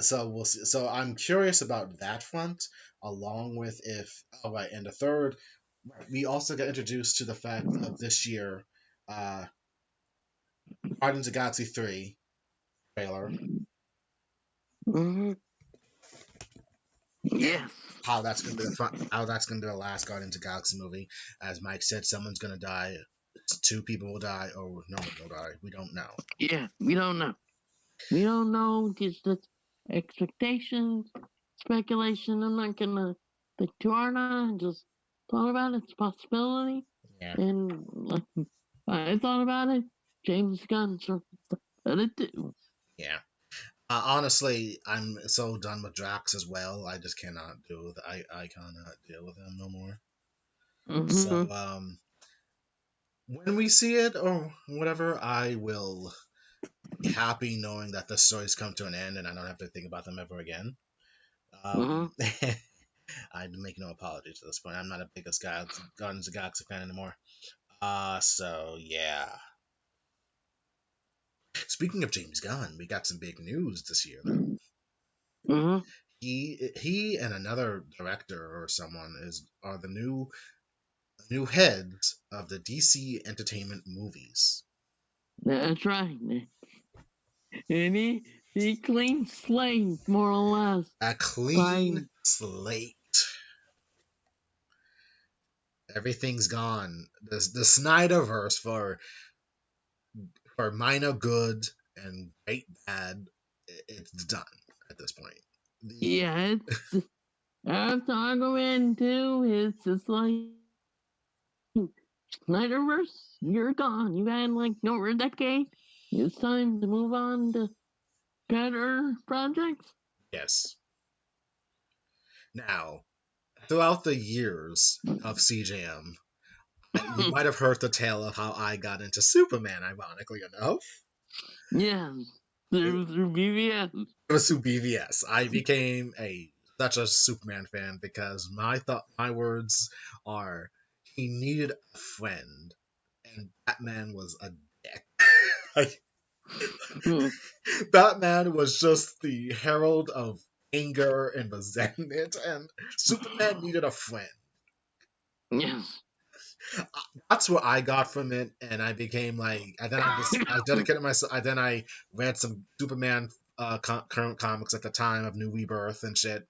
So we'll see. So I'm curious about that front, along with if all right, and the third, we also got introduced to the fact of this year, uh, Guardians of the Galaxy 3 trailer, Mm-hmm. and Yes. how that's gonna be the last Guardians of the Galaxy movie. As Mike said, someone's gonna die, two people will die, or no one will die. We don't know. Yeah. We don't know. We don't know, just expectations, speculation. I'm not gonna stick too hard on it. Just thought about it. It's a possibility. Yeah, And like, I thought about it. James Gunn sort of said it too. yeah. Honestly, I'm so done with Drax as well. I just cannot deal with. I cannot deal with him no more. Mm-hmm. So when we see it or whatever, I will be happy knowing that the stories come to an end and I don't have to think about them ever again. Mm-hmm. Um, I make no apologies at this point. I'm not a biggest Guardians of the Galaxy fan anymore. So yeah. Speaking of James Gunn, we got some big news this year though. Mm-hmm. He and another director or someone are the new heads of the DC Entertainment movies. That's right. And he clean slate, more or less, A by clean slate. Everything's gone. The Snyderverse for minor good and great bad, it's done at this point. The yeah, it's after I go into it's just like Snyderverse, you're gone. You had like over a decade. It's time to move on to better projects. yes. Now, throughout the years of CJM, you might have heard the tale of how I got into Superman. Ironically enough, Yes, it, through BVS. it was through BVS. I became a such a Superman fan because my words are he needed a friend, and Batman was a dick. Like, Batman was just the herald of anger and resentment, and Superman needed a friend. Yes. That's what I got from it, and I became like, and then I dedicated myself. I read some Superman current comics at the time of New Rebirth and shit,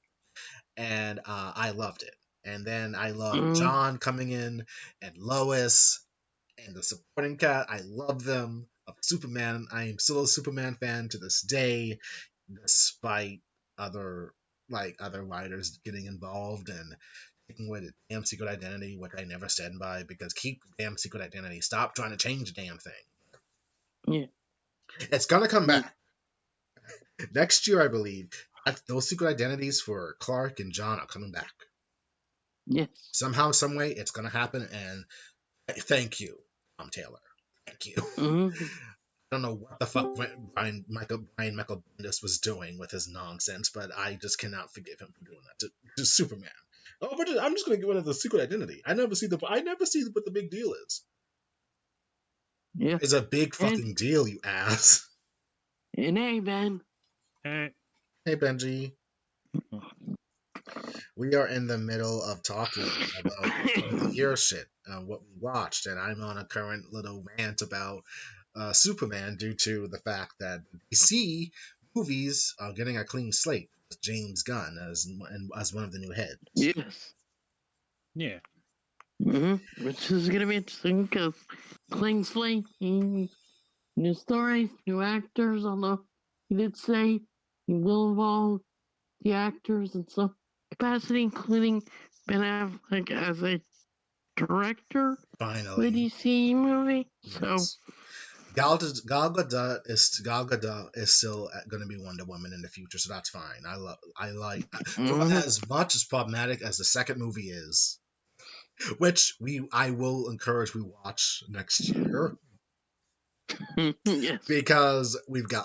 and I loved it. And then I loved Mm, John coming in and Lois and the supporting cat. I love them. Of Superman, I am still a Superman fan to this day, despite other other writers getting involved and taking away the damn secret identity, which I never stand by because keep the damn secret identity. Stop trying to change the damn thing. yeah. It's gonna come Yeah. back next year, I believe. Those secret identities for Clark and John are coming back Yes. somehow, some way. It's gonna happen, and thank you, Tom Taylor. Thank you. Mm, I don't know what the fuck Brian Michael Bendis was doing with his nonsense, but I just cannot forgive him for doing that to Superman. Oh, but I'm just gonna get rid of the secret identity. I never see what the big deal is. yeah. It's a big And fucking deal, you ass. hey, Ben. Eh, Hey Benji, we are in the middle of talking about end of the year shit, what we watched, and I'm on a current little rant about Superman due to the fact that DC movies are getting a clean slate with James Gunn as one of the new heads. Yes. yeah. Which is gonna be interesting because clean slate, new stories, new actors. Although he did say he will involve the actors in some capacity, including Ben Affleck as a director for a Finally, DC movie. So, yes. Gal Gadot is still going to be Wonder Woman in the future, so that's fine. I like for mhm. as much as problematic as the second movie is, which I will encourage we watch next year Yes. because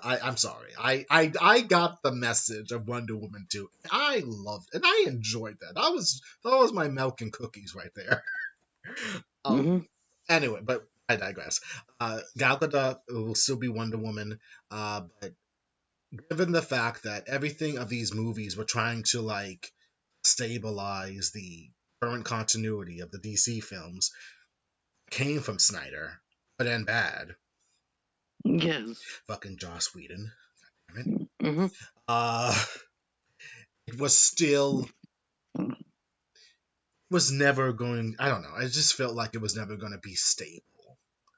I'm sorry. I got the message of Wonder Woman 2. I loved and I enjoyed that. That was my milk and cookies right there. Um hmm anyway, but I digress. Gal Gadot will still be Wonder Woman, but given the fact that everything of these movies were trying to like stabilize the current continuity of the DC films came from Snyder, but and bad. Yes. Fucking Joss Whedon. Damn it. hmm Uh it was still was never going I don't know. I just felt like it was never gonna be stable.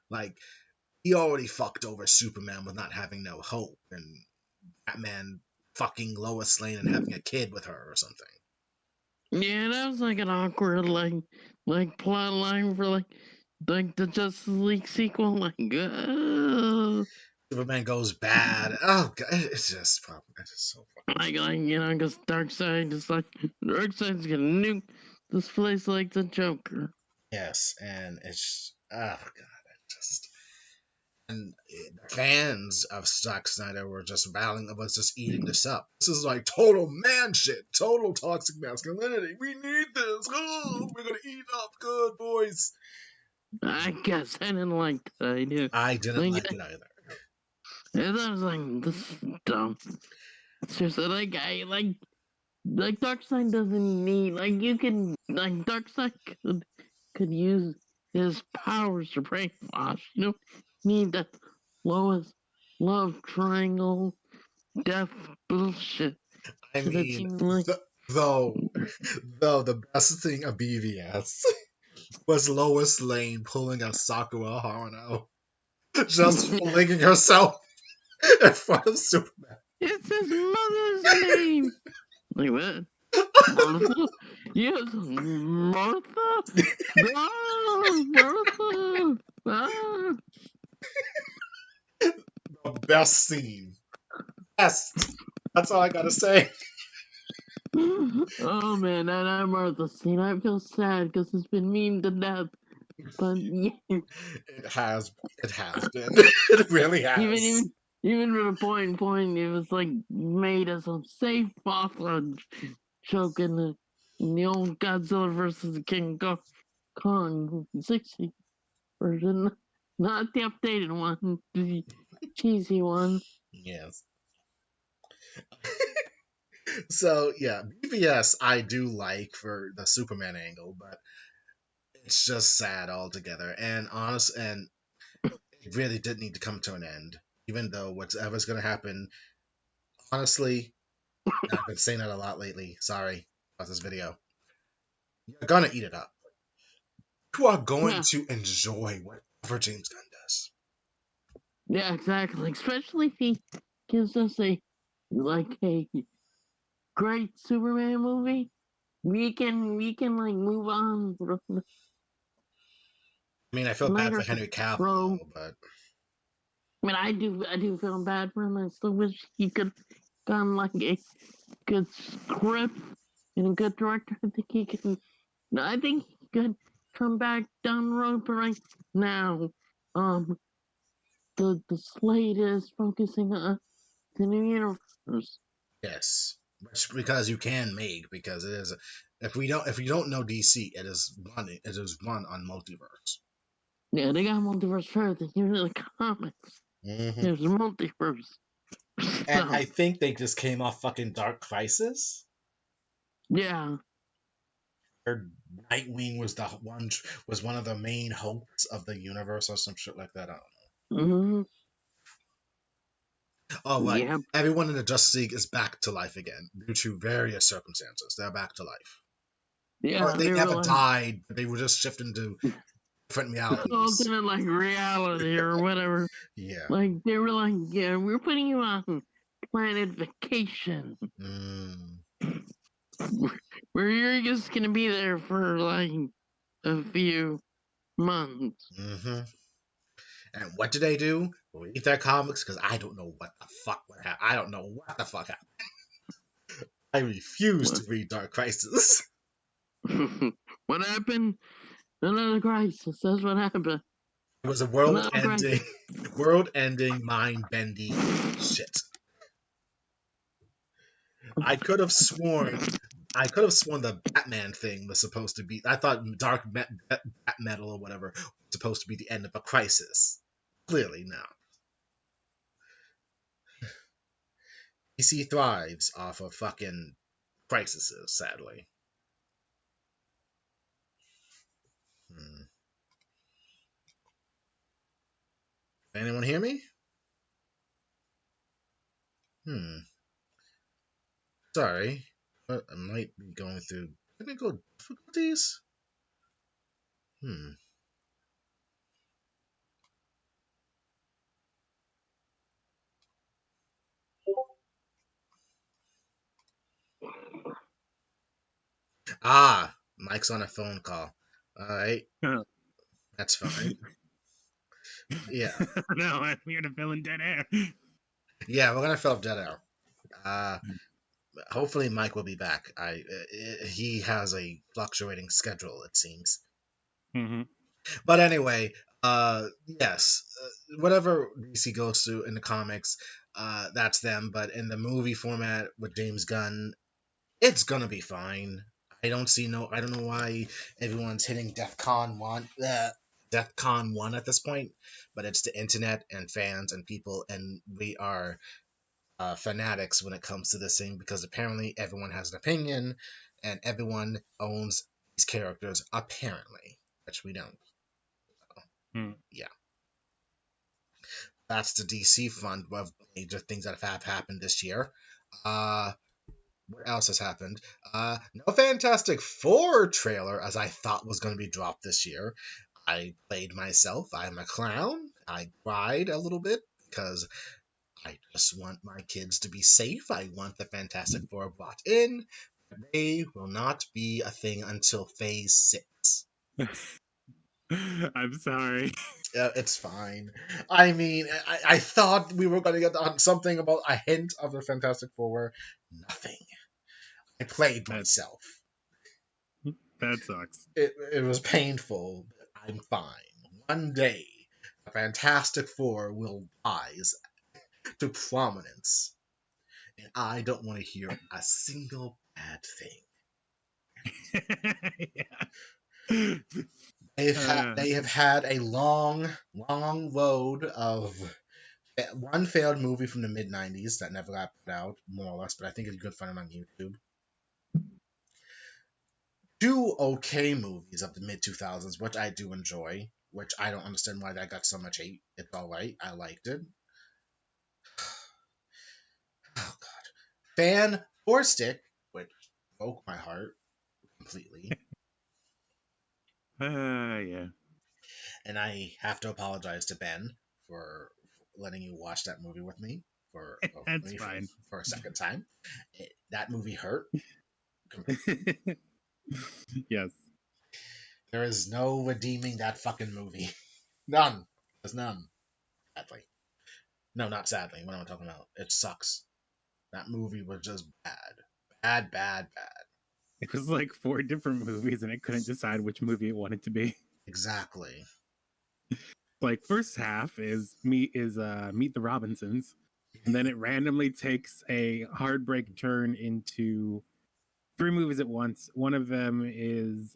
Like he already fucked over Superman with not having no hope and Batman fucking Lois Lane and having a kid with her or something. Yeah, that was like an awkward like plot line for like the Justice League sequel. Like, Superman goes bad. Oh god, it's just so fucking. like because Darkseid is like Darkseid's gonna nuke this place like the Joker. Yes, and it's oh god, it just and the fans of Zack Snyder were just was just eating this up. This is like total man shit, total toxic masculinity. We need this. Oh, we're gonna eat up, good boys. I guess I didn't like that idea. I didn't Like, like it either. and I was like, this is dumb. Seriously, like Darkseid doesn't need like you can like Darkseid could use his powers to brainwash. You don't need that Lois love triangle death bullshit. I So that mean, seemed like though, though the best thing of BVS was Lois Lane pulling a Sakura Haruno, just flinging herself in front of Superman. it's his mother's name. Like what? Martha? Yes, Martha. Ah, Martha. Ah. The best scene. Best. That's all I gotta say. Oh man, that Martha scene. I feel sad because it's been memed to death. But yeah, It has. It has been. It really even has. even even to the point, it was like made as a safe Mothra joke in the old Godzilla versus Kong 60 version, not the updated one, the cheesy one. Yes. So yeah, BVS I do like for the Superman angle, but it's just sad altogether. And it really did need to come to an end. Even though whatever's gonna happen, honestly, and I've been saying that a lot lately. Sorry about this video. You're gonna eat it up. You are going Yeah, to enjoy whatever James Gunn does. yeah, exactly. Especially if he gives us a great Superman movie. We can like move on from the I mean, I feel bad for Snyder Henry Cavill Pro. though, but I mean, I do feel bad for him. I still wish he could done like a good script and a good director. I think he can. No, I think he could come back down the road. But right now, um, the slate is focusing on the new universe. yes, because you can make because it is. If you don't know DC, it is one on multiverse. Yeah, they got multiverse further than even the comics. Hmm. There's a multiverse. And So I think they just came off fucking Dark Crisis. yeah, Or Nightwing was one of the main hopes of the universe or some shit like that. I don't hmm know. Oh right, yeah, everyone in the Justice League is back to life again due to various circumstances. They're back to life. Or yeah. they They were never like died, but they were just shifting to different realities. alternate like reality or whatever. Yeah. Like they were like, yeah, we're putting you on planet vacation. Mm. Where you're just gonna be there for like a few months. Hmm. And what do they do? Read their comics because I don't know what the fuck would happen. I don't know what the fuck happened. I refuse What? to read Dark Crisis. What happened? Another crisis. That's what happened. It was a Another crisis. world-ending, mind-bending shit. I could have sworn, I could have sworn the Batman thing was supposed to be. I thought Bat Metal or whatever was supposed to be the end of a crisis. Clearly, no. DC thrives off of fucking crises. Sadly. Hmm. Anyone hear me? Hmm. Sorry, but I might be going through technical difficulties. Hmm. Ah, Mike's on a phone call. All right, that's fine. Yeah, No, I'm here to fill in dead air. yeah, we're gonna fill up dead air. Uh, Hopefully Mike will be back. He has a fluctuating schedule, it seems. Hmm. But anyway, yes, whatever DC goes through in the comics, that's them. But in the movie format with James Gunn, it's gonna be fine. I don't know why everyone's hitting DEFCON 1 at this point, but it's the internet and fans and people, and we are fanatics when it comes to this thing because apparently everyone has an opinion and everyone owns these characters, apparently, which we don't. Hmm. Yeah, that's the DC fund of major things that have happened this year. Uh, what else has happened? No Fantastic Four trailer, as I thought was going to be dropped this year. I played myself. I'm a clown. I cried a little bit because I just want my kids to be safe. I want the Fantastic Four brought in. They will not be a thing until Phase 6. I'm sorry. It's fine. I mean, I thought we were going to get on something about a hint of the Fantastic Four. Nothing. I played That myself. that sucks. It was painful, but I'm fine. One day, the Fantastic Four will rise to prominence, and I don't want to hear a single bad Yeah. thing. Uh, They have had a long road of one failed movie from the mid '90s that never got put out, more or less, but I think it's good fun on YouTube. Two okay movies of the mid 2000s, which I do enjoy, which I don't understand why that got so much hate. It's all right. I liked it. Oh god. Fan or Stick, which broke my heart completely, yeah. and I have to apologize to Ben for letting you watch that movie with me for That's fine. for a second time. That movie hurt completely. Yes. There is no redeeming that fucking movie. None. There's none. Sadly. No, not sadly. What am I talking about? It sucks. That movie was just bad. Bad, bad, bad. It was like four different movies, and I couldn't decide which movie it wanted to be. Exactly. Like first half is Meet the Robinsons, and then it randomly takes a hard break turn into three movies at once. One of them is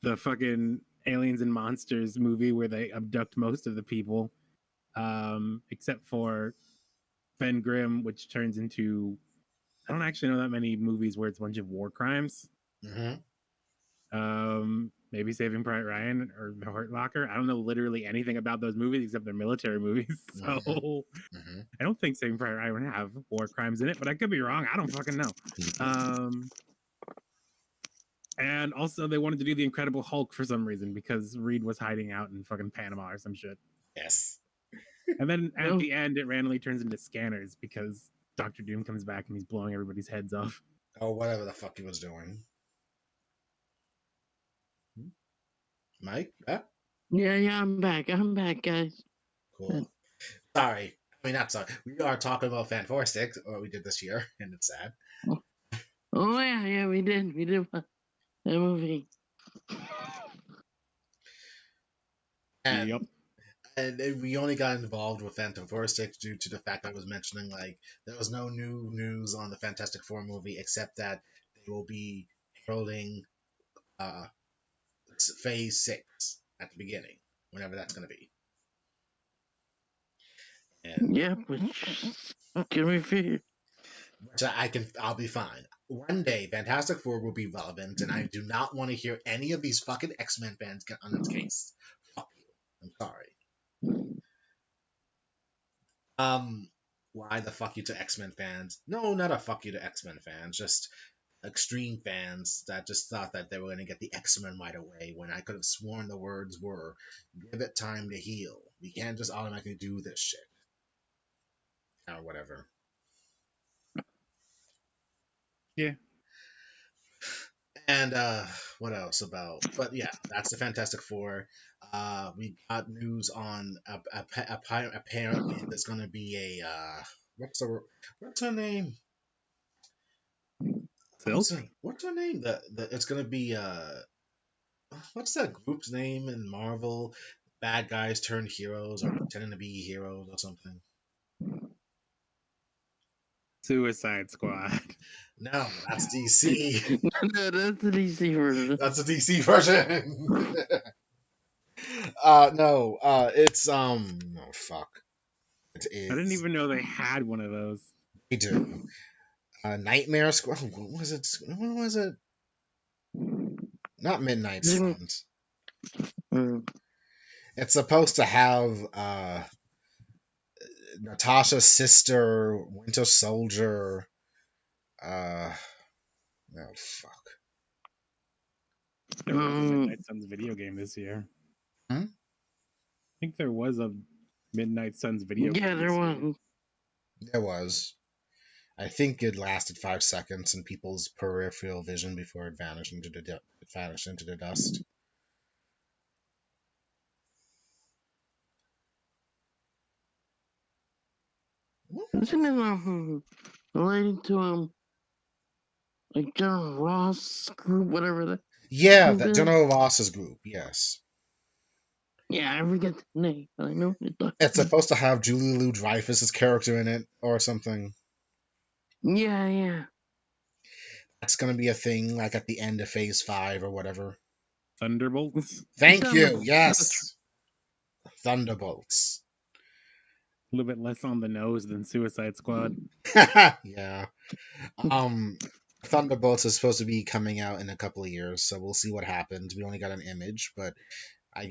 the fucking aliens and monsters movie where they abduct most of the people, except for Ben Grimm, which turns into, I don't actually know that many movies where it's a bunch of war crimes. Mm-hmm. Maybe Saving Private Ryan or The Hurt Locker. I don't know literally anything about those movies except they're military movies. Mm-hmm. So Mm-hmm. I don't think Saving Private Ryan would have war crimes in it, but I could be wrong. I don't fucking know. Um, and also they wanted to do the Incredible Hulk for some reason because Reed was hiding out in fucking Panama or some shit. Yes. And then at Oh, the end, it randomly turns into Scanners because Doctor Doom comes back and he's blowing everybody's heads off. Oh, whatever the fuck he was doing. Mike? Yeah? yeah, yeah, I'm back. I'm back, guys. Cool. Sorry. I mean, not sorry. We are talking about Fan Four Sticks, what we did this year, and it's sad. Oh, yeah, yeah, we did. We did that movie. Yep. And we only got involved with Phantom Four Sticks due to the fact that I was mentioning like there was no new news on the Fantastic Four movie except that they will be heralding uh, Phase 6 at the beginning, whenever that's going to be. And Yeah, which can we figure? which I'll be fine. One day, Fantastic Four will be relevant, and I do not want to hear any of these fucking X-Men fans get on its case. Fuck you. I'm sorry. Why the fuck you to X-Men fans? No, not a fuck you to X-Men fans. Just extreme fans that just thought that they were going to get the X-Men right away when I could have sworn the words were, give it time to heal. We can't just automatically do this shit. Or whatever. Yeah. And what else about? But yeah, that's the Fantastic Four. We got news on apparently there's gonna be a what's the what's her name? Silk? What's her name? The it's gonna be what's that group's name in Marvel? Bad guys turned heroes or pretending to be heroes or something. Suicide Squad. No, that's DC. No, that's the DC version. That's the DC version. No, it's oh fuck. It I didn't is. even know they had one of those. They do. Nightmare Squad. What was it? What was it? Not Midnight Suns. Mm. It's supposed to have Natasha's sister, Winter Soldier. Oh fuck. There was a Midnight Suns video game this year. Hmm? I think there was a Midnight Suns video game. Yeah, there was. There was. I think it lasted 5 seconds in people's peripheral vision before it vanished into the dust. Isn't it related to like General Ross group, whatever that Yeah, group that is? General Ross's group. Yes, Yeah, I forget the name, but I know it does. it's supposed to have Julie Louis Dreyfus's character in it or something. Yeah, yeah. That's gonna be a thing, like at the end of Phase 5 or whatever. Thunderbolts. Thank you. Thunderbolts. Yes, Thunderbolts. A little bit less on the nose than Suicide Squad. Yeah. Thunderbolts is supposed to be coming out in a couple of years, so we'll see what happens. We only got an image, but I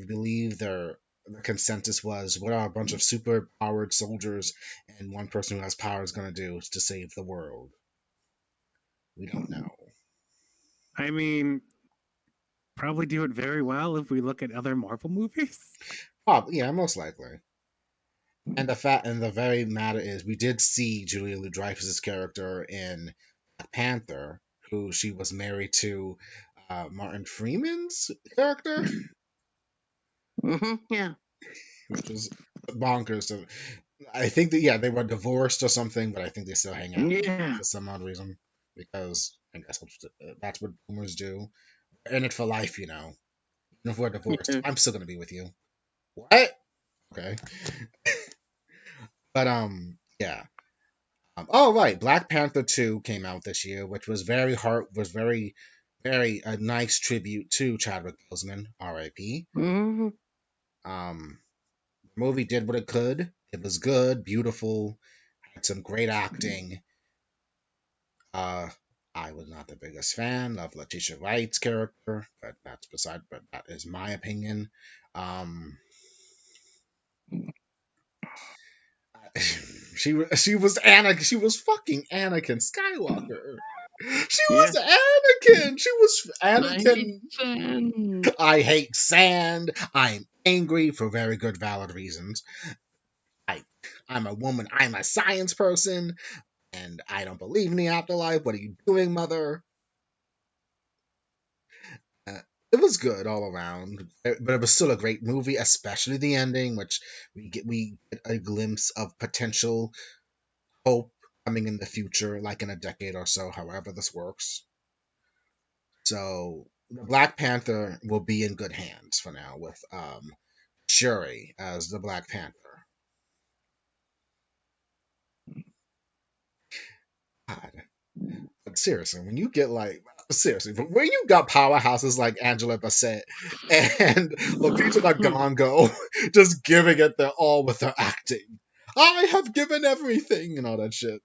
believe the consensus was what are a bunch of super powered soldiers and one person who has power is going to do to save the world. We don't know. I mean, probably do it very well if we look at other Marvel movies. Probably, yeah, most likely. And the very matter is, we did see Julia Louis Dreyfus's character in Black Panther, who she was married to Martin Freeman's character, Yeah. which was bonkers. So I think that they were divorced or something, but I think they still hang out Yeah. for some odd reason because I guess that's what boomers do. We're in it for life, you know. Even if we're divorced, Yeah. I'm still gonna be with you. What? Okay, but yeah. Oh right, Black Panther 2 came out this year, which was very a nice tribute to Chadwick Boseman, R.I.P. Mm-hmm. The movie did what it could. It was good, beautiful, had some great acting. Uh, I was not the biggest fan of Letitia Wright's character, but that is my opinion. Um, she was fucking Anakin Skywalker. She Yeah. was Anakin. She was I hate Anakin. sand. I hate sand. I'm angry for very good, valid reasons. I'm a woman. I'm a science person, and I don't believe in the afterlife. What are you doing, mother? Uh, it was good all around, but it was still a great movie, especially the ending, which we get a glimpse of potential hope coming in the future, like in a decade or so, however this works. So the Black Panther will be in good hands for now with Shuri as the Black Panther. God. But seriously, when you get but when you got powerhouses like Angela Bassett and Lupita Nyong'o just giving it their all with their acting, I have given everything and all that shit.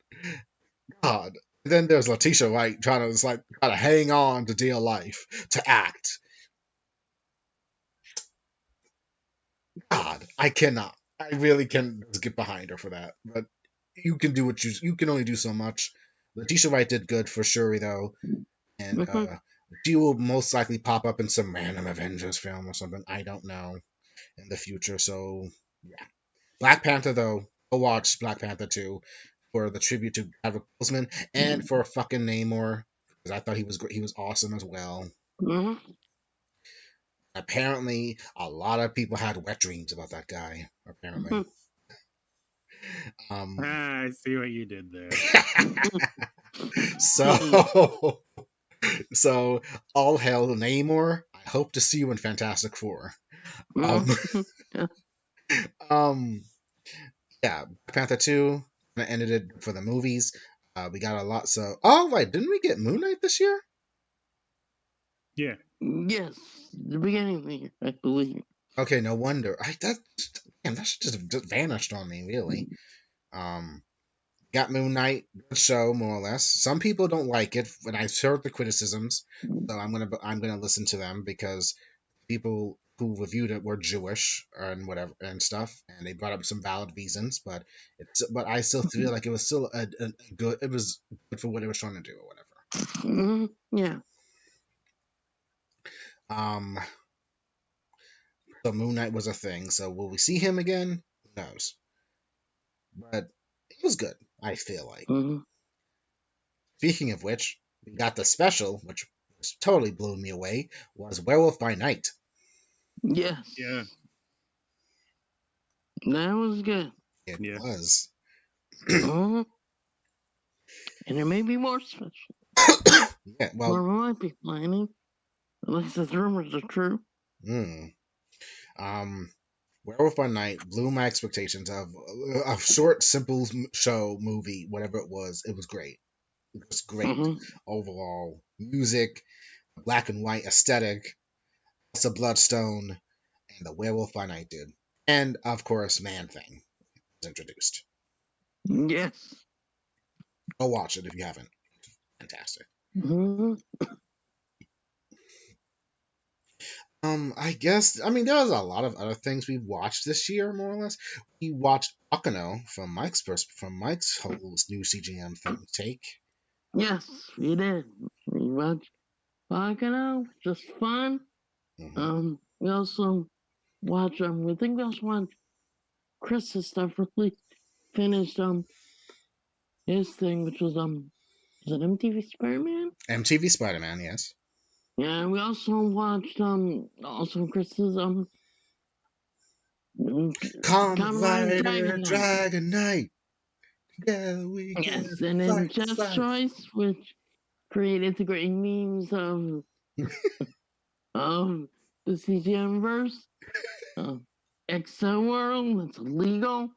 God. And then there's Letitia Wright trying to hang on to dear life to act. God, I cannot. I really can just get behind her for that. But you can do you can only do so much. Letitia Wright did good for Shuri though, and Mm-hmm. she will most likely pop up in some random Avengers film or something. I don't know in the future. So yeah, Black Panther though. Go watch Black Panther 2 for the tribute to Chadwick Boseman and for fucking Namor. because I thought he was great. He was awesome as well. Mhm. Apparently, a lot of people had wet dreams about that guy. Apparently, um, I see what you did there. so so all hail Namor. I hope to see you in Fantastic Four. Um, um, yeah, Black Panther 2 kinda ended it for the movies. We got a lot. So, oh wait, didn't we get Moon Knight this year? Yeah. Yes, the beginning of the year, I believe. Okay, no wonder. That just vanished on me, really. Um, got Moon Knight, good show, more or less. Some people don't like it, and I've heard the criticisms, so I'm gonna listen to them because people who reviewed it were Jewish and whatever and stuff, and they brought up some valid reasons. But I still feel like it was still a good. It was good for what it was trying to do or whatever. Yeah. Um, so Moon Knight was a thing. So will we see him again? Who knows? But it was good. I feel like. Mhm. Speaking of which, we got the special, which totally blew me away. Was Werewolf by Night. Yes. Yeah. That was good. It Yeah. was. Mhm. And there may be more special. Yeah. Well. Marvel might be planning. At least the rumors are true. Mm, um. Werewolf by Night blew my expectations of a short, simple show, movie, whatever it was. It was great. It was great Mhm. overall. Music, black and white aesthetic, it's a Bloodstone, and the Werewolf by Night dude. And of course, Man Thing was introduced. Yes. Go watch it if you haven't. Fantastic. Mhm. I guess there was a lot of other things we watched this year, more or less. We watched Akano from Mike's whole new CGM thing take. Yes, we did. We watched Bakano, just fun. Hmm. We also watched we think we also watched Chris's stuff really finished his thing, which was it MTV Spider-Man? MTV Spider-Man, yes. Yeah, and we also watched also Chris's mm, Kamen Kamen Rider Rider Dragon Knight. Dragon Knight. Yeah, we Yes, can and then fight, Just fight. Choice, which created the great memes of the CGM verse, Exo World, it's illegal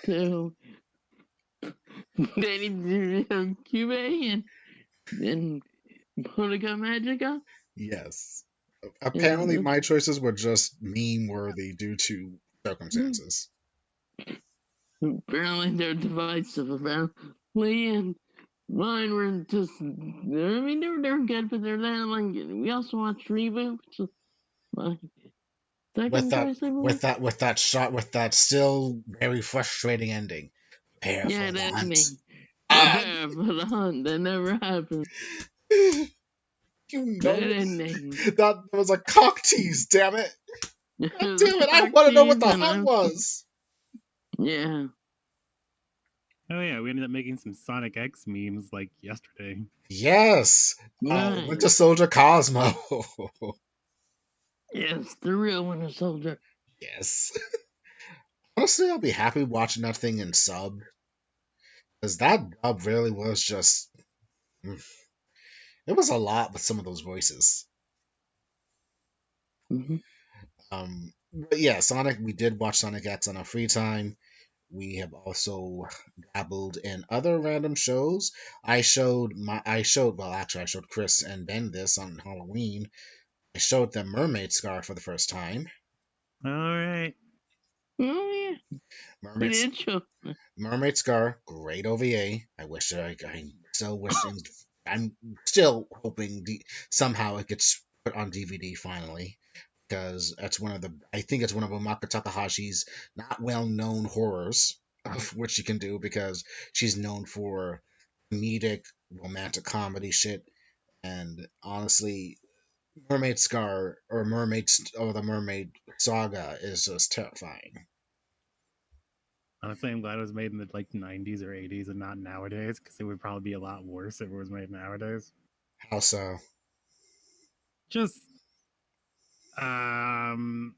to Danny DeVito Cube and Monica Magica. Yes. And Apparently, my choices were just meme worthy due to circumstances. apparently they're divisive apparently, and mine were just, they're good, but they're that, like, we also watched Reboot, which is my With second that, choice, I believe. with that shot, with that still very frustrating ending. Prepare Yeah, for the that hunt. ending. Ah, Prepare for the hunt. That never happened. you That know ending. that was a cock tease. Damn it! God The damn it! I cock want to know what tease the and hunt was. yeah. Oh yeah, we ended up making some Sonic X memes like yesterday. Yes, Nice. Winter Soldier Cosmo. Yes, the real Winter Soldier. Yes. Honestly, I'll be happy watching that thing in sub because that dub really was just. mm, It was a lot with some of those voices. Mm-hmm. But yeah, Sonic. We did watch Sonic X on our free time. We have also dabbled in other random shows. I showed Chris and Ben this on Halloween. I showed them Mermaid Scar for the first time. All right. Oh yeah, he Mermaid did show. Mermaid Scar, great OVA. I still wish things. I'm still hoping somehow it gets put on DVD finally because that's one of the. I think it's one of Amaka Takahashi's not well known horrors of which she can do because she's known for comedic romantic comedy shit. And honestly, Mermaid Scar or the Mermaid Saga is just terrifying. Honestly, I'm glad it was made in the like 90s or 80s and not nowadays, because it would probably be a lot worse if it was made nowadays. How so? Just um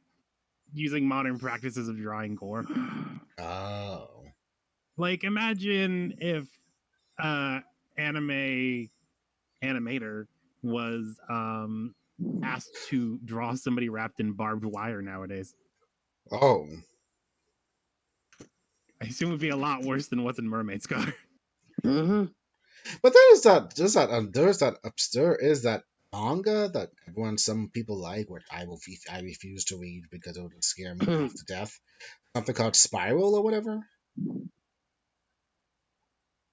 using modern practices of drawing gore. Oh. Like imagine if uh anime animator was asked to draw somebody wrapped in barbed wire nowadays. Oh. I assume it would be a lot worse than what's in Mermaid Scar. Mm-hmm. But there is that manga that some people like, which I refuse to read because it would scare me half to death. Something called Spiral or whatever.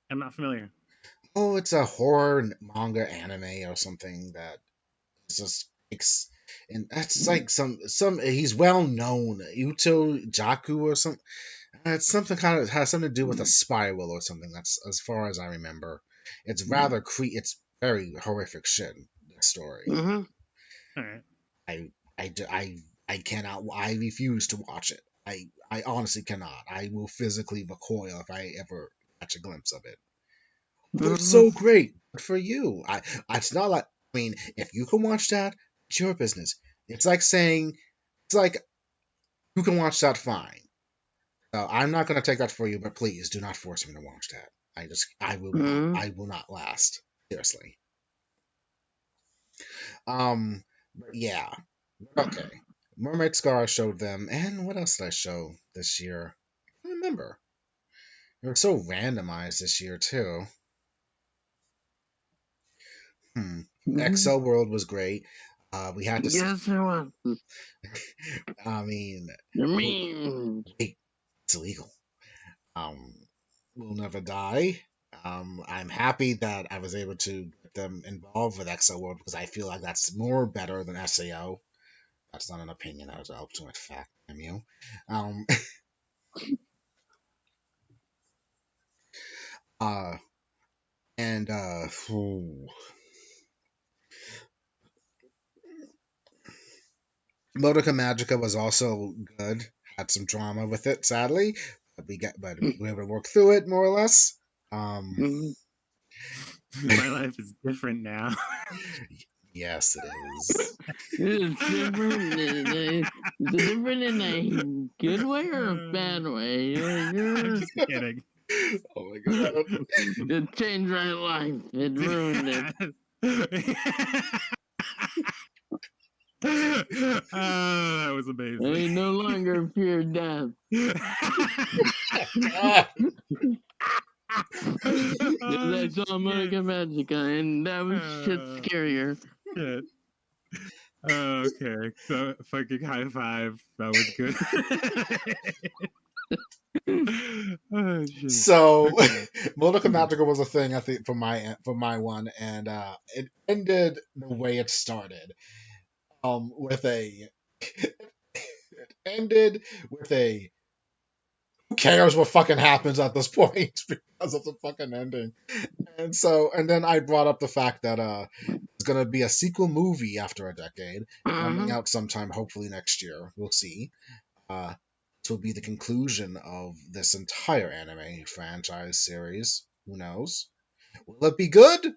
I'm not familiar. Oh, it's a horror manga anime or something that just makes, and that's like some he's well known, Uto Jaku or something. It's something kind of has something to do with a spiral or something. That's as far as I remember. It's rather it's very horrific shit. The story. Mm-hmm. All right. I I cannot. I refuse to watch it. I honestly cannot. I will physically recoil if I ever catch a glimpse of it. But it's Mm-hmm. so great. Good for you. It's not like, I mean, if you can watch that, it's your business. It's like saying, it's like you can watch that fine. I'm not going to take that for you, but please do not force me to watch that. Mm-hmm. I will not last. Seriously. But yeah. Okay. Mermaid Scar showed them, and what else did I show this year? I don't remember. They were so randomized this year too. Hmm. Mm-hmm. XO World was great. We had to. Yes, it was. I mean, I wait, mean, wait, it's illegal. Um, will never die. I'm happy that I was able to get them involved with XO World because I feel like that's more better than SAO. That's not an opinion. That was an ultimate fact. Damn you. Um, uh, and Modoka Magica was also good. Had some drama with it, sadly, but we were able to work through it more or less. Um, mm-hmm. My life is different now. yes, it is. It's different. Is it different in a good way or a bad way? I'm just kidding. Oh my god. It changed my life. It ruined it. That was amazing. I no longer fear death. God. Because I Oh, saw shit. Monica Magica, and that was shit Uh, scarier. shit. Okay, so fucking high five. That was good. Oh shit. So, Okay. Modoka Magica was a thing I think for my one, and it ended the way it started. With a it ended with a who cares what fucking happens at this point because of the fucking ending. And then I brought up the fact that it's gonna be a sequel movie after a decade coming Uh-huh. out sometime hopefully next year. We'll see. Uh, this will be the conclusion of this entire anime franchise series. Who knows? Will it be good?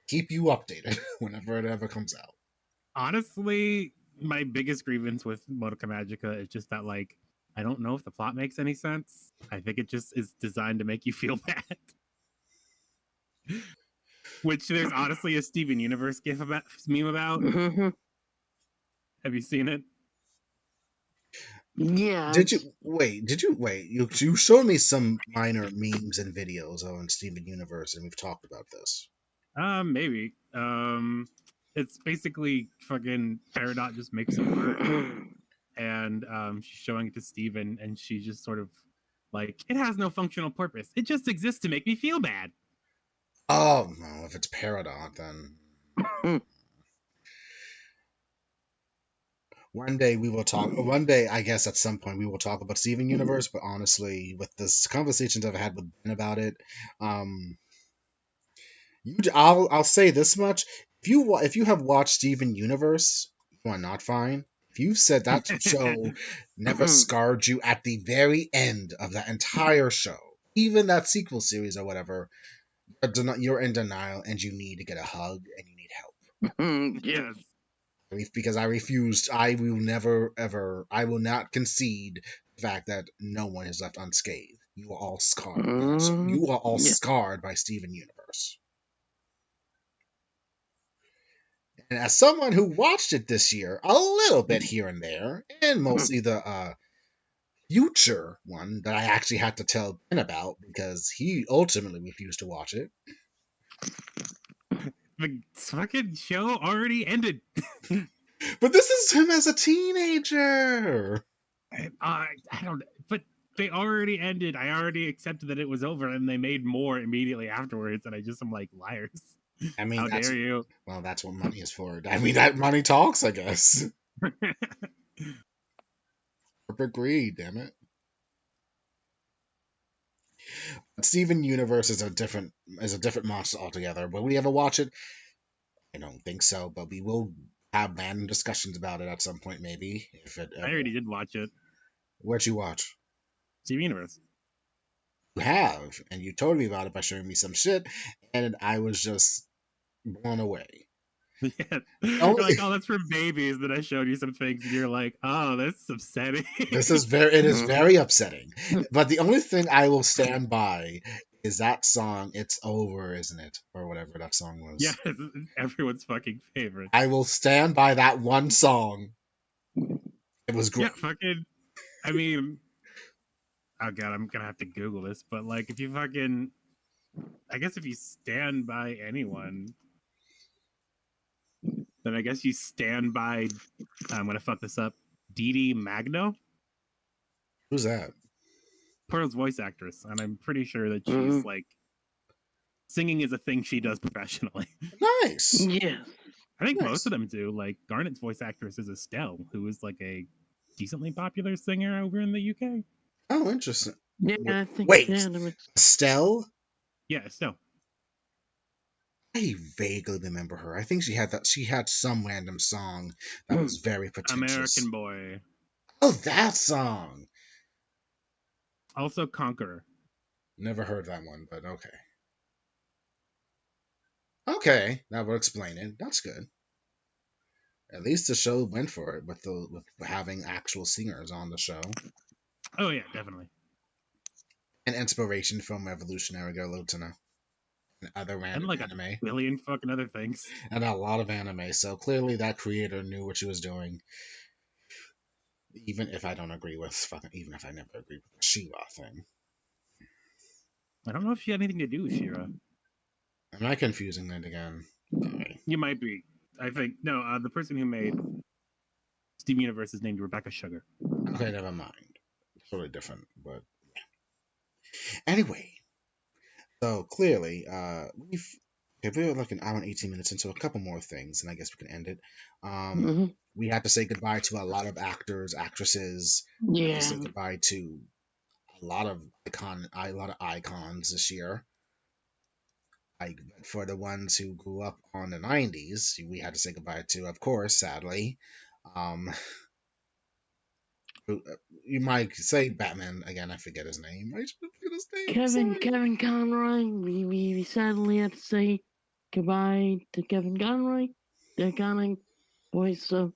Keep you updated whenever it ever comes out. Honestly, my biggest grievance with Modoka Magica is just that like I don't know if the plot makes any sense. I think it just is designed to make you feel bad. Which there's honestly a Steven Universe gif about meme about. Uh-huh. Have you seen it? Yeah, Did it's you wait? Did you wait? You showed me some minor memes and videos on Steven Universe, and we've talked about this. Maybe. It's basically fucking Peridot just makes some art and she's showing it to Steven and she's just sort of like, it has no functional purpose. It just exists to make me feel bad. Oh no! If it's Peridot, then one day we will talk. One day, I guess, at some point we will talk about Steven Universe. But honestly, with this conversations I've had with Ben about it, um, I'll say this much: if you have watched Steven Universe, you are not fine. If you've said that show never scarred you at the very end of that entire show, even that sequel series or whatever, You're in denial and you need to get a hug and you need help. Yes. Because I refused. I will never ever. I will not concede the fact that no one is left unscathed. You are all scarred. You are all Yeah. scarred by Steven Universe. And as someone who watched it this year, a little bit here and there, and mostly the future one that I actually had to tell Ben about because he ultimately refused to watch it. The fucking show already ended. But this is him as a teenager. I don't. But they already ended. I already accepted that it was over, and they made more immediately afterwards. And I just am like, liars. I mean, How dare you? Well, that's what money is for. I mean, that money talks, I guess. Corporate greed, damn it. But Steven Universe is a different monster altogether. Will we ever watch it? I don't think so, but we will have random discussions about it at some point, maybe. If it, I already did watch it. Where'd you watch? Steven Universe. You have, and you told me about it by showing me some shit, and I was just blown away. Yeah. You're like, oh, that's for babies. Then I showed you some things, and you're like, oh, that's upsetting. It is very upsetting. But the only thing I will stand by is that song, It's Over, isn't it? Or whatever that song was. Yeah, everyone's fucking favorite. I will stand by that one song. It was great. Yeah, fucking. I mean, oh god, I'm gonna have to Google this, but like, if you fucking, I guess if you stand by anyone, then I guess you stand by. I'm gonna fuck this up. Dee Magno, Who's that? Pearl's voice actress, and I'm pretty sure that she's like singing is a thing she does professionally. Nice. Yeah. I think most of them do. Like Garnet's voice actress is Estelle, who is like a decently popular singer over in the UK. Oh, interesting. Yeah, I think Wait, yeah, Estelle? Yeah, Estelle. I vaguely remember her. I think she had some random song that was very pretentious. American Boy. Oh, that song. Also Conqueror. Never heard that one, but okay. Okay, that will explain it. That's good. At least the show went for it with having actual singers on the show. Oh yeah, definitely. And inspiration from Revolutionary Girl Lieutenant and other And like anime. a billion fucking other things. And a lot of anime. So clearly that creator knew what she was doing. Even if I don't agree with even if I never agree with the She-Ra thing. I don't know if she had anything to do with She-Ra. Am I confusing that again? Sorry. You might be. I think no. The person who made Steven Universe is named Rebecca Sugar. Okay, never mind. Totally different, but yeah. Anyway, so clearly, we're like an hour and 18 minutes into a couple more things, and I guess we can end it. We had to say goodbye to a lot of actors, actresses. Yeah. We had to say goodbye to a lot of icons this year. Like for the ones who grew up on the 90s, we had to say goodbye to, of course, sadly. You might say Batman again. I forget his name. I forget his name. Kevin Conroy. We sadly have to say goodbye to Kevin Conroy, the iconic voice of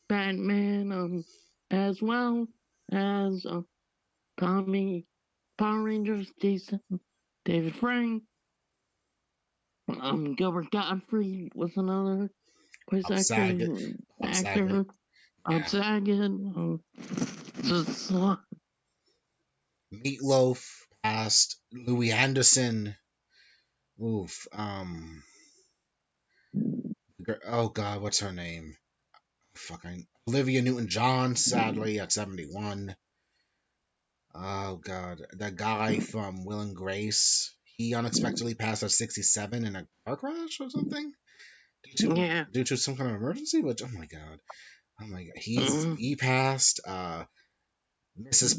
Batman, as well as Tommy, Power Rangers, Jason, David Frank, Gilbert Gottfried was another voice actor. Saget. Just Meatloaf passed. Louis Anderson. Oof. Oh God, what's her name? Fucking Olivia Newton-John. Sadly, at 71. Oh God, that guy from Will and Grace. He unexpectedly passed at 67 in a car crash or something. Due to some kind of emergency. Which, oh my God. He passed. Mrs.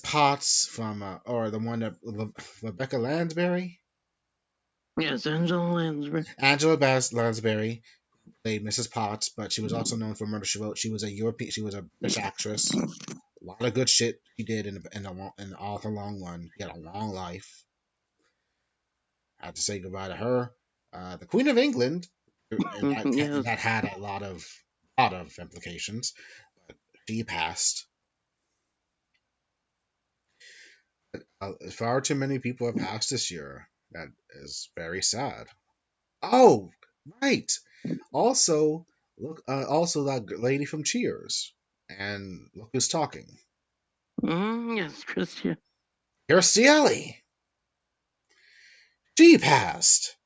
Potts from or the one that Rebecca Lansbury. Yes, Angela Lansbury. Lansbury played Mrs. Potts, but she was also known for Murder She Wrote. She was a British actress. A lot of good shit she did in all her long run. She had a long life. I had to say goodbye to her. The Queen of England, and Yes. that had a lot of implications. But she passed. Far too many people have passed this year. That is very sad. Oh, right. Also, look. Also, that lady from Cheers, and look who's talking. Yes, Christian. Kirstie Alley. She passed.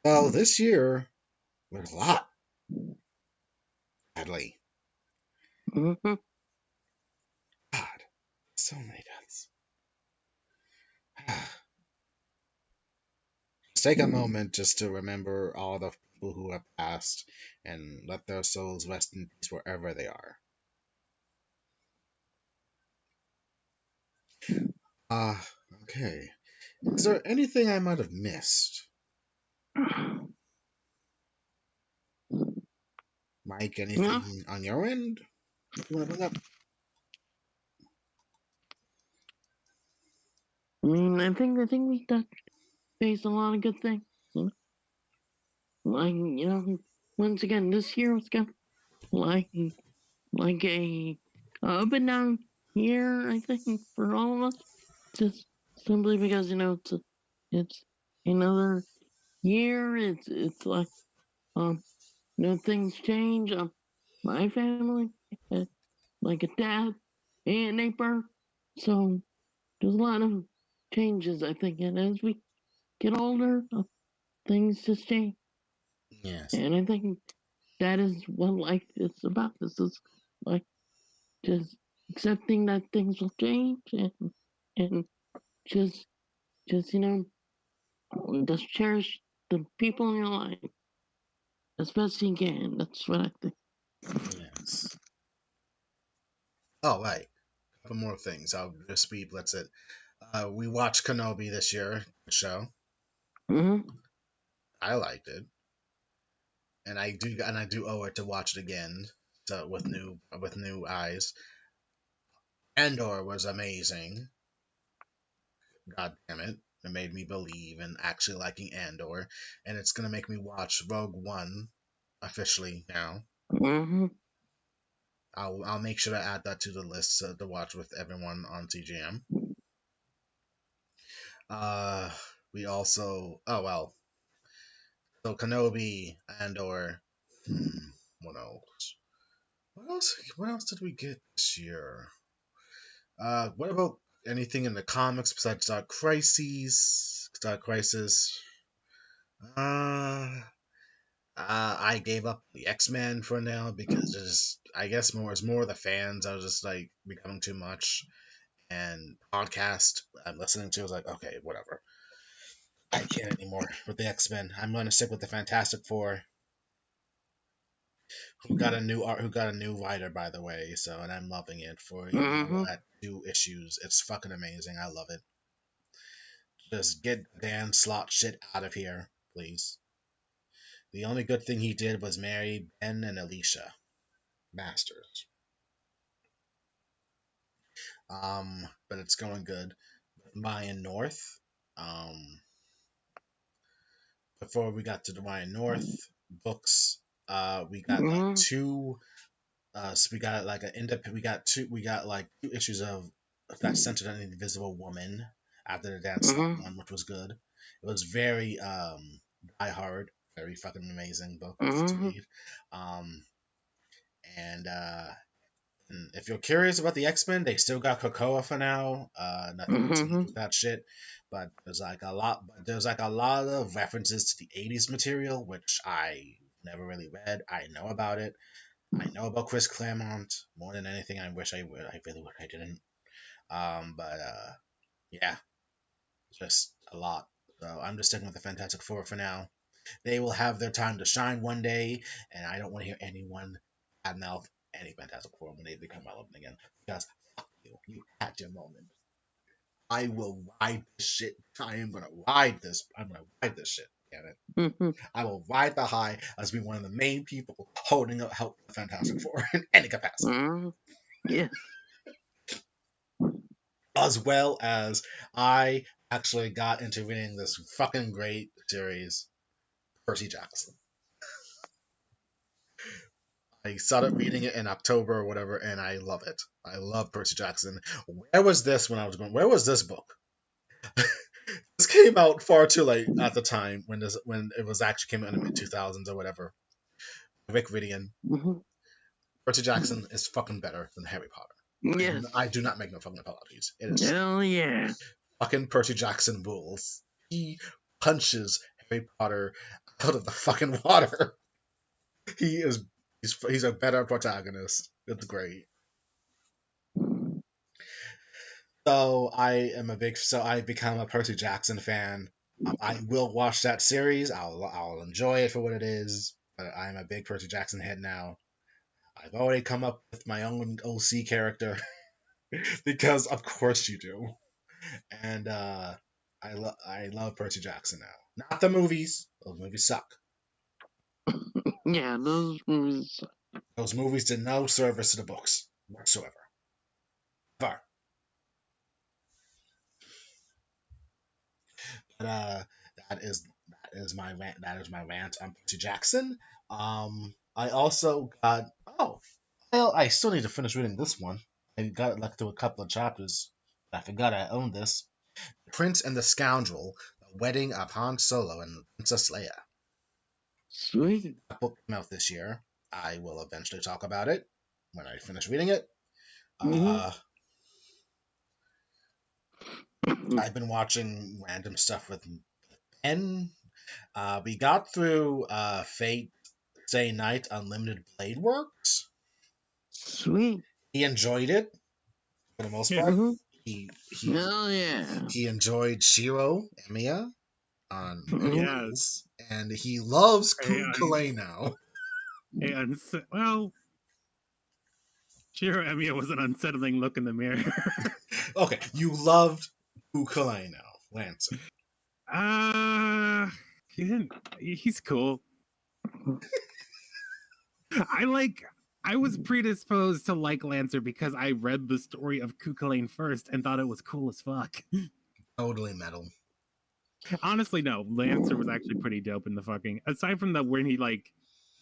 Well, this year was a lot. Sadly, Mm-hmm. God, so many deaths. Just take a moment just to remember all the people who have passed and let their souls rest in peace wherever they are. Okay. Is there anything I might have missed? Mike, Yeah. anything on your end you want to bring up? I think we touched base on a lot of good things. You know? Like, once again, this year was good. Like, like a up and down year, I think, for all of us. Just simply because, it's another year. It's like, um, things change. My family, uh, like a dad and a birth. So there's a lot of changes, I think. And as we get older, things just change. Yes. And I think that is what life is about. This is like just accepting that things will change and just just just cherish the people in your life as best you can. That's what I think. Yes. Oh, right. A couple more things. I'll just speed blitz it. We watched Kenobi this year, the show. Mm-hmm. I liked it, and I do owe it to watch it again, so with new eyes. Andor was amazing. God damn it. It made me believe in actually liking Andor, and it's gonna make me watch Rogue One officially now. Mm-hmm. I'll make sure to add that to the list to watch with everyone on CJM. Uh, we also so Kenobi Andor. What else? What else? What else did we get this year? What about anything in the comics besides Dark Crises? Dark Crisis. Uh, I gave up the X-Men for now because I guess it's more the fans. I was just like becoming too much, and podcast I'm listening to was like, okay, whatever. I can't anymore with the X-Men. I'm gonna stick with the Fantastic Four, who got a new writer by the way. So, and I'm loving it for Mm-hmm. at 2 issues. It's fucking amazing. I love it. Just get Dan Slott shit out of here, please. The only good thing he did was marry Ben and Alicia Masters. But it's going good. Mayan North. Um, Before we got to the Mayan North books, we got like Mm-hmm. two. So we got like an independent. We got like 2 issues of that centered on the Invisible Woman after the Dan Slott Mm-hmm. one, which was good. It was very die hard, very fucking amazing book to Mm-hmm. read. Um, and if you're curious about the X Men, they still got Krakoa for now. Nothing changed Mm-hmm. with that shit, but there's like a lot of references to the '80s material, which I never really read. I know about it. I know about Chris Claremont more than anything. I wish I would. I really wish I didn't. But yeah, just a lot. So I'm just sticking with the Fantastic Four for now. They will have their time to shine one day, and I don't want to hear anyone badmouth any Fantastic Four when they become relevant again. Because fuck you, you had your moment. I will ride this shit. I am gonna ride this. I'm gonna ride this shit. Damn it. Mm-hmm. I will ride the high as being one of the main people holding up help the Fantastic Four in any capacity. Mm-hmm. Yes. As well as I actually got into reading this fucking great series, Percy Jackson. I started reading it in October or whatever, and I love it. I love Percy Jackson. Where was this when I was going? Where was this book? This came out far too late at the time when it was actually came out in the mid 2000s or whatever. Rick Ridian. Mhm. Percy Jackson is fucking better than Harry Potter. Yes. I do not make no fucking apologies. It is Hell yeah. fucking Percy Jackson rules. He punches Harry Potter out of the fucking water. He is he's a better protagonist. It's great. So I become a Percy Jackson fan. I will watch that series. I'll enjoy it for what it is. But I'm a big Percy Jackson head now. I've already come up with my own OC character because of course you do. And I love Percy Jackson now. Not the movies. Those movies suck. Yeah, those movies. Those movies did no service to the books whatsoever. But uh, that is my rant on Percy Jackson. I also got I still need to finish reading this one. I got like through a couple of chapters. I forgot I owned this. The Prince and the Scoundrel: The Wedding of Han Solo and Princess Leia. Sweet. That book came out this year. I will eventually talk about it when I finish reading it. Mhm. I've been watching random stuff with Ben. We got through Fate Stay Night Unlimited Blade Works. Sweet. He enjoyed it for the most Yeah. part. Mhm. He Hell yeah. he enjoyed Shiro Emiya on Mhm. Miracles, and he loves And, Kalei now. well, Shiro Emiya was an unsettling look in the mirror. Okay, you loved Kalei now, Lancer. He didn't. He's cool. I was predisposed to like Lancer because I read the story of Kukulane first and thought it was cool as fuck. Totally metal. Honestly, no, Lancer was actually pretty dope in the fucking. Aside from the when he like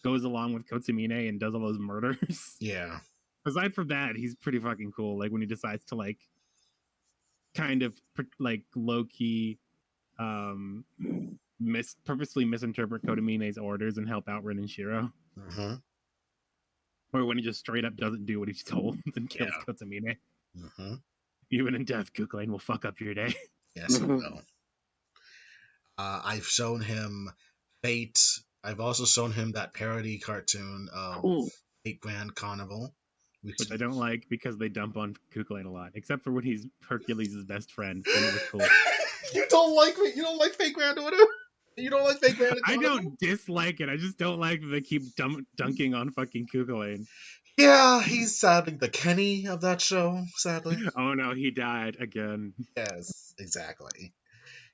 goes along with Kotsamine and does all those murders. Yeah. Aside from that, he's pretty fucking cool. Like when he decides to like kind of like low key um purposely misinterpret Kotamine's orders and help out Rin and Shiro. Mm-hmm. Or when he just straight up doesn't do what he's told and kills Yeah. Kotsamine. Mm-hmm. Even in death, Kukulane will fuck up your day. Yes, he will. I've shown him Fate. I've also shown him that parody cartoon of Cool. Fate Grand Carnival, Which I don't like because they dump on Kukulane a lot, except for when he's Hercules' best friend. Then it was cool. You don't like me? You don't like Fate Grand Order? You don't like Fate Grand I Carnival? don't dislike it. I just don't like that they keep dunking on fucking Kukulane. Yeah, he's sadly the Kenny of that show, sadly. Oh no, he died again. Yes, exactly.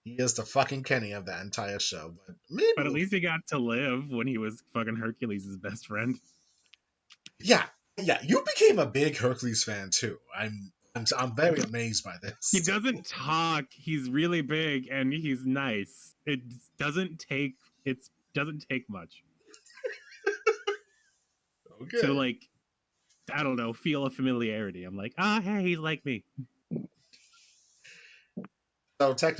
He is the fucking Kenny of that entire show. But But at maybe, least he got to live when he was fucking Hercules' best friend. yeah, yeah. You became a big Hercules fan too. I'm very amazed by this. He doesn't talk. He's really big and he's nice. It doesn't take much Okay. to like I don't know, feel a familiarity. I'm like, hey, he's like me.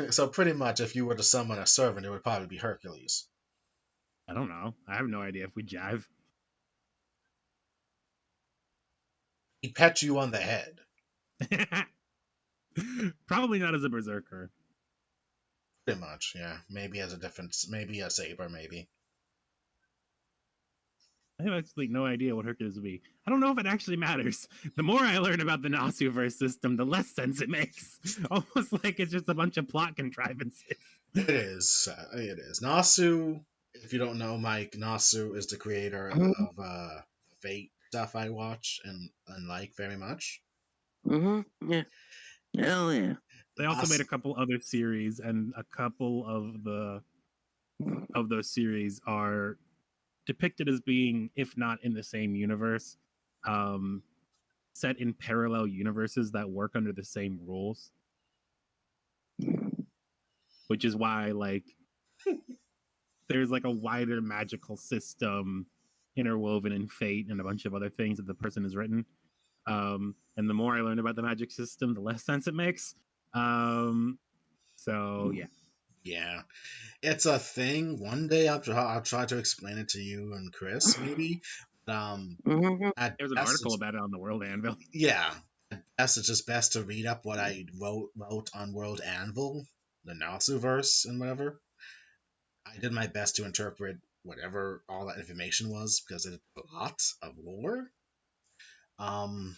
So pretty much, if you were to summon a servant, it would probably be Hercules. I don't know. I have no idea if we jive. He pet you on the head. Probably not as a berserker. Pretty much, yeah. Maybe as a difference, maybe a saber, maybe. I have actually no idea what Hercules would be. I don't know if it actually matters. The more I learn about the Nasuverse system, the less sense it makes. Almost like it's just a bunch of plot contrivances. It is. It is. Nasu, if you don't know, Mike, Nasu is the creator of Fate stuff I watch and like very much. Mm-hmm. Yeah. Hell yeah. They also made Nasu, a couple other series, and a couple of those series are depicted as being, if not in the same universe, um, set in parallel universes that work under the same rules. which is why like there's like a wider magical system interwoven in fate and a bunch of other things that the person has written. And the more I learn about the magic system, the less sense it makes. So yeah. Yeah, it's a thing. One day I'll try to explain it to you and Chris, maybe. Mhm. At There's an best, article about it on the World Anvil. yeah. At best, it's just best to read up what I wrote on World Anvil, the Nasu verse, and whatever. I did my best to interpret whatever all that information was because it's a lot of lore. Um,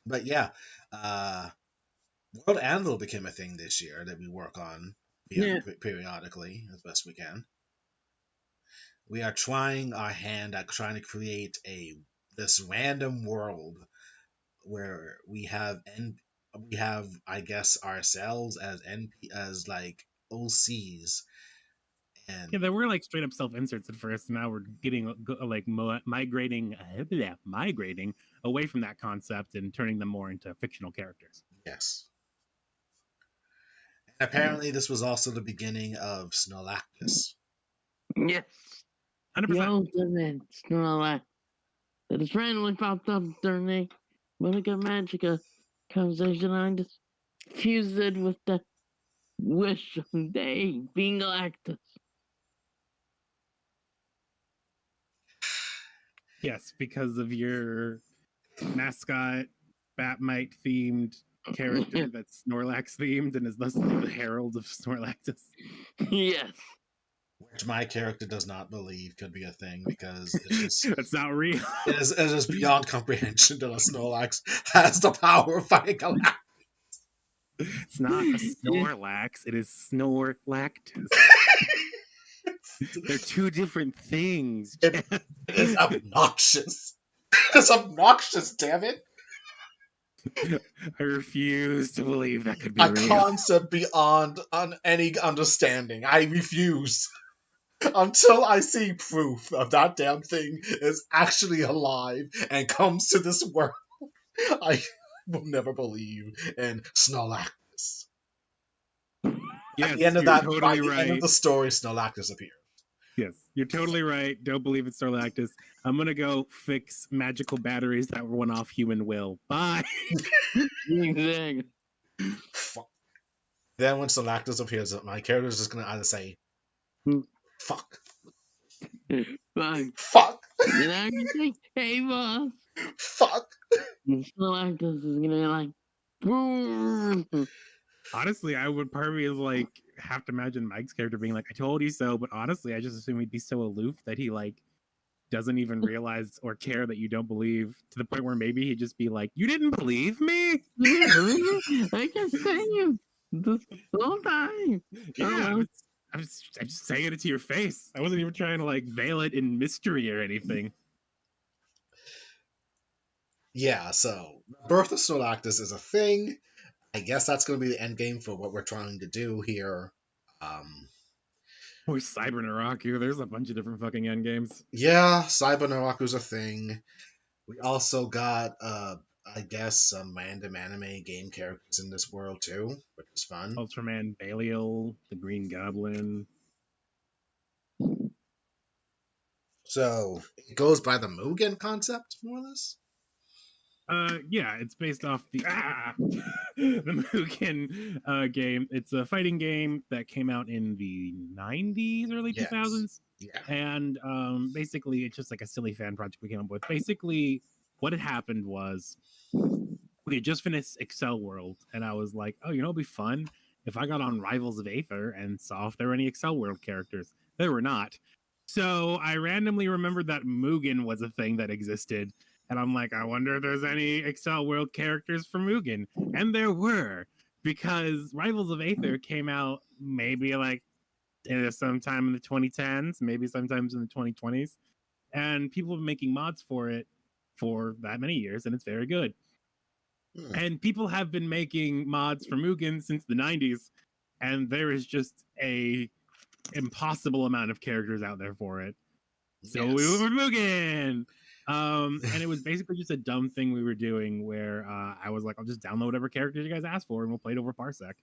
but yeah, uh, World Anvil became a thing this year that we work on Yeah. periodically as best we can. We are trying our hand at trying to create a this random world where we have I guess ourselves as NP as like OCs Yeah, and they were like straight up self inserts at first. And now we're getting like migrating, migrating away from that concept and turning them more into fictional characters. yes. Apparently, this was also the beginning of Snorlax. Yes. The 100%. ultimate Snorlax that is randomly popped up during a Monica Magica conversation. I just fused it with the wish of day being Galactus. Yes, because of your mascot Batmite themed character that's Snorlax themed and is thus the herald of Snorlaxus. Yes. Which my character does not believe could be a thing because it's just That's not real. it is beyond comprehension that a Snorlax has the power of fighting Galactus. It's not a Snorlax, it is Snorlactus. They're two different things. It is obnoxious. It's obnoxious, damn it. I refuse to believe that could be A real. concept beyond any understanding. I refuse. Until I see proof of that damn thing is actually alive and comes to this world, I will never believe in Snorlax. At the Yes, end of you're that, by totally the end of right. the story, Snorlax appears. Yes, you're totally right. Don't believe it's Snorlaxus. I'm gonna go fix magical batteries that went off human will. Bye. Exactly. Fuck. Then when Snorlax appears, my character is just gonna either say, "Fuck, But fuck, you know, you say, hey, boss. fuck." And Galactus is gonna be like, "Brrr." Honestly, I would probably like have to imagine Mike's character being like, "I told you so," but honestly, I just assume he'd be so aloof that he like doesn't even realize or care that you don't believe to the point where maybe he'd just be like, "You didn't believe me?" You didn't believe me? I kept saying you this whole time. Yeah, I'm just saying it to your face. I wasn't even trying to like veil it in mystery or anything. Yeah, so Birth of Snorlax is a thing. I guess that's going to be the end game for what we're trying to do here. Um, Or Cyber Naraku. There's a bunch of different fucking end games. yeah, Cyber Naraku's a thing. We also got, I guess, some random anime game characters in this world too, which is fun. Ultraman Belial, the Green Goblin. So it goes by the Mugen concept, more or less. Yeah, it's based off the the Mugen game. It's a fighting game that came out in the 90s, early Yes. 2000s. Yeah. And basically, it's just like a silly fan project we came up with. Basically, what had happened was we had just finished Excel World, and I was like, oh, you know, it'd be fun if I got on Rivals of Aether and saw if there were any Excel World characters. There were not. So I randomly remembered that Mugen was a thing that existed. And I'm like, I wonder if there's any Excel World characters for Mugen. And there were, because Rivals of Aether came out maybe like sometime in the 2010s, maybe sometimes in the 2020s. And people have been making mods for it for that many years, and it's very good. And people have been making mods for Mugen since the 90s, and there is just a impossible amount of characters out there for it. So we went Yes. with Mugen. And it was basically just a dumb thing we were doing where I was like, I'll just download whatever characters you guys ask for and we'll play it over Parsec.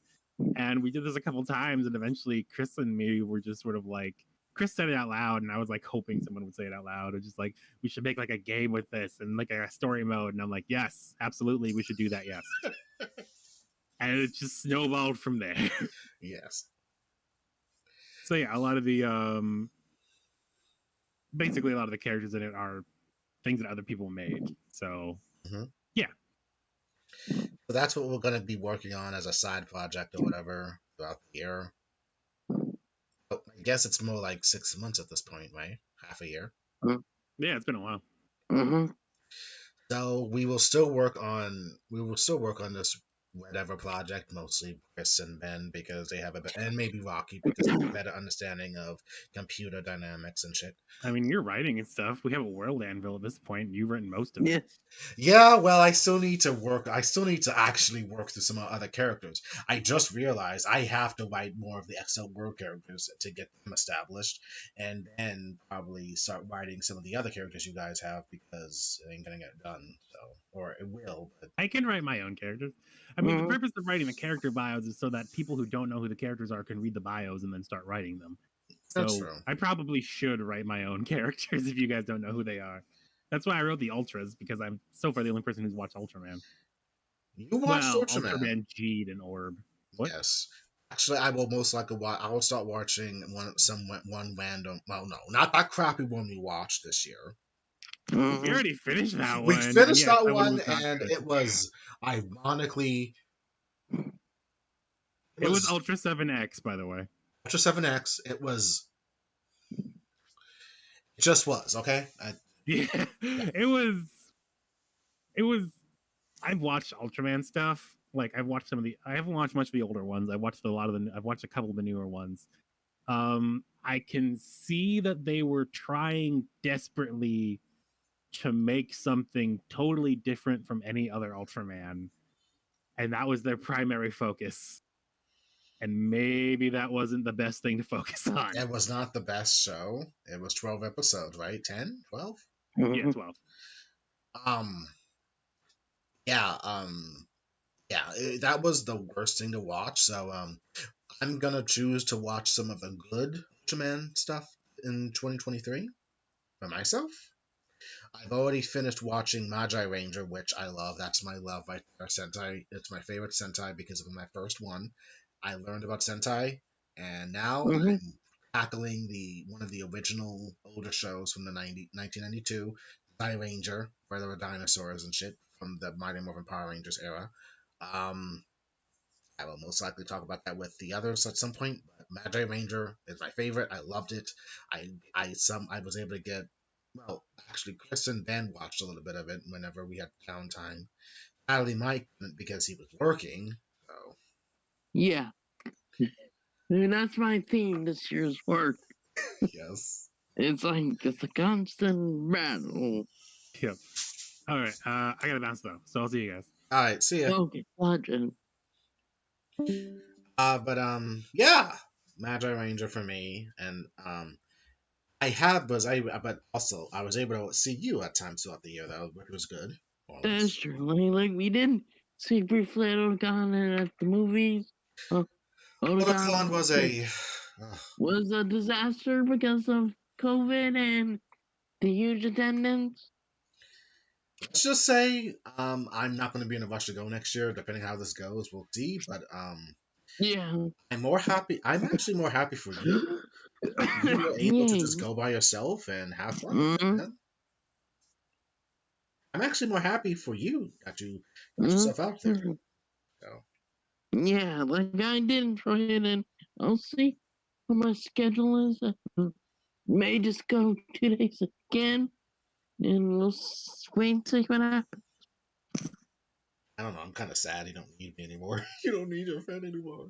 And we did this a couple times, and eventually Chris and me were just sort of like, Chris said it out loud, and I was like hoping someone would say it out loud, or just like, we should make like a game with this and like a story mode. And I'm like, yes, absolutely, we should do that. Yes. And it just snowballed from there. Yes. So yeah, a lot of the basically a lot of the characters in it are things that other people made. So hmm yeah. So that's what we're going to be working on as a side project or whatever throughout the year. But I guess it's more like 6 months at this point, right? Half a year. Yeah, it's been a while. Mm-hmm. So we will still work on this whatever project, mostly Chris and Ben because they have and maybe Rocky because they have a better understanding of computer dynamics and shit. I mean, you're writing and stuff. We have a world anvil at this point. And you've written most of it. Yes. Yeah, well, I still need to work. I still need to actually work through some other characters. I just realized I have to write more of the Excel Word characters to get them established, and then probably start writing some of the other characters you guys have because it ain't gonna get done. So, or it will, but I can write my own characters. I mean, the purpose of writing the character bios is so that people who don't know who the characters are can read the bios and then start writing them. that's So true. I probably should write my own characters if you guys don't know who they are. That's why I wrote the Ultras, because I'm so far the only person who's watched Ultraman. You watched Well, Ultraman, Ultraman Geed and Orb. What? yes. Actually, I will most likely watch. I will start watching one random. Well, no, not that crappy one we watched this year. We already finished that We one, and finished yes, that that one one, was not and good. it was ironically It was Ultra 7X, by the way. Ultra 7X. It just was okay. Yeah, it was. It was. I've watched Ultraman stuff. Like I've watched some of the. I haven't watched much of the older ones. I've watched a lot of the. I've watched a couple of the newer ones. I can see that they were trying desperately to make something totally different from any other Ultraman, and that was their primary focus. And maybe that wasn't the best thing to focus on. It was not the best show. It was 12 episodes, right? 10, 12? Yeah, 12. Um, yeah, that was the worst thing to watch. So, I'm gonna choose to watch some of the good Ultraman stuff in 2023 for myself. I've already finished watching Magi Ranger, which I love. That's my love right there. Sentai. It's my favorite Sentai because of my first one. I learned about Sentai, and now I'm tackling one of the original older shows from the 1992, Magi Ranger, where there were dinosaurs and shit from the Mighty Morphin Power Rangers era. Um, I will most likely talk about that with the others at some point. But Magi Ranger is my favorite. I loved it. I was able to get well. Actually, Chris and Ben watched a little bit of it whenever we had downtime. Sadly, Mike couldn't because he was working. So Yeah. And that's my theme this year's work. yes. It's a constant battle. Yep. All right. I gotta bounce though, so I'll see you guys. All right. See ya. Okay, legend. But yeah, Magi Ranger for me, and but also I was able to see you at times throughout the year though, which was good. That's true. Like we did see briefly at Oregon and at the movies. Otakon Oregon was a was a disaster because of COVID and the huge attendance. let's just say I'm not going to be in a rush to go next year. Depending how this goes, we'll see. But Yeah. I'm more happy. I'm actually more happy for you. You were able to just go by yourself and have fun with it, man. I'm actually more happy for you that you got yourself out there. So. Yeah, like I did enjoy it, and I'll see what my schedule is. May just go 2 days again, and we'll wait and see what happens. I don't know. I'm kind of sad you don't need me anymore. You don't need your friend anymore.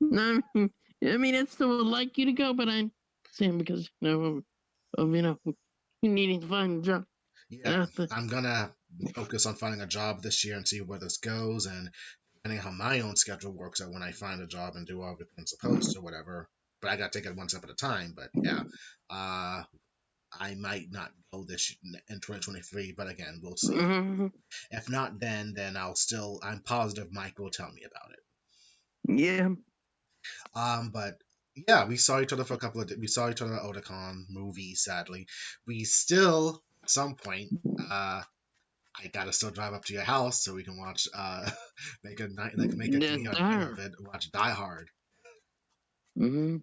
No, I mean, I still would like you to go, but I'm saying because of needing to find a job. Yeah, I'm gonna focus on finding a job this year and see where this goes, and depending how my own schedule works out when I find a job and do everything I'm supposed to, whatever. But I gotta take it one step at a time. But yeah, I might not go this in 2023, but again, we'll see. Mhm. If not, then I'm positive Mike will tell me about it. Yeah. But yeah, we saw each other for a couple of. We saw each other at Otakon movie. Sadly, we still at some point. I gotta still drive up to your house so we can watch. Make a night, like make a Yeah, 3 hour night of there. it. Watch Die Hard, Mhm.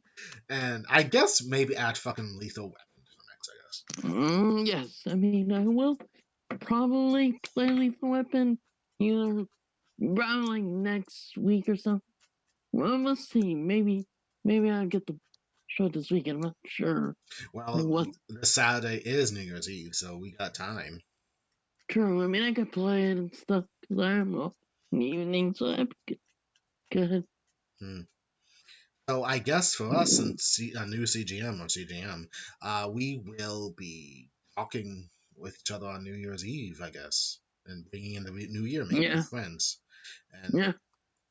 and I guess maybe add fucking Lethal Weapon to the mix. I guess. Yes, I mean, I will probably play Lethal Weapon either around like next week or so. Well, we'll see. Maybe I'll get the show this weekend. I'm not sure. Well, What? this Saturday is New Year's Eve, so we got time. True. I mean, I could play it and stuff because I am off in the evening, so that'd be good. Hmm. So I guess for us and a new CGM or CGM, we will be talking with each other on New Year's Eve, I guess, and bringing in the new year, maybe Yeah. with friends. And Yeah.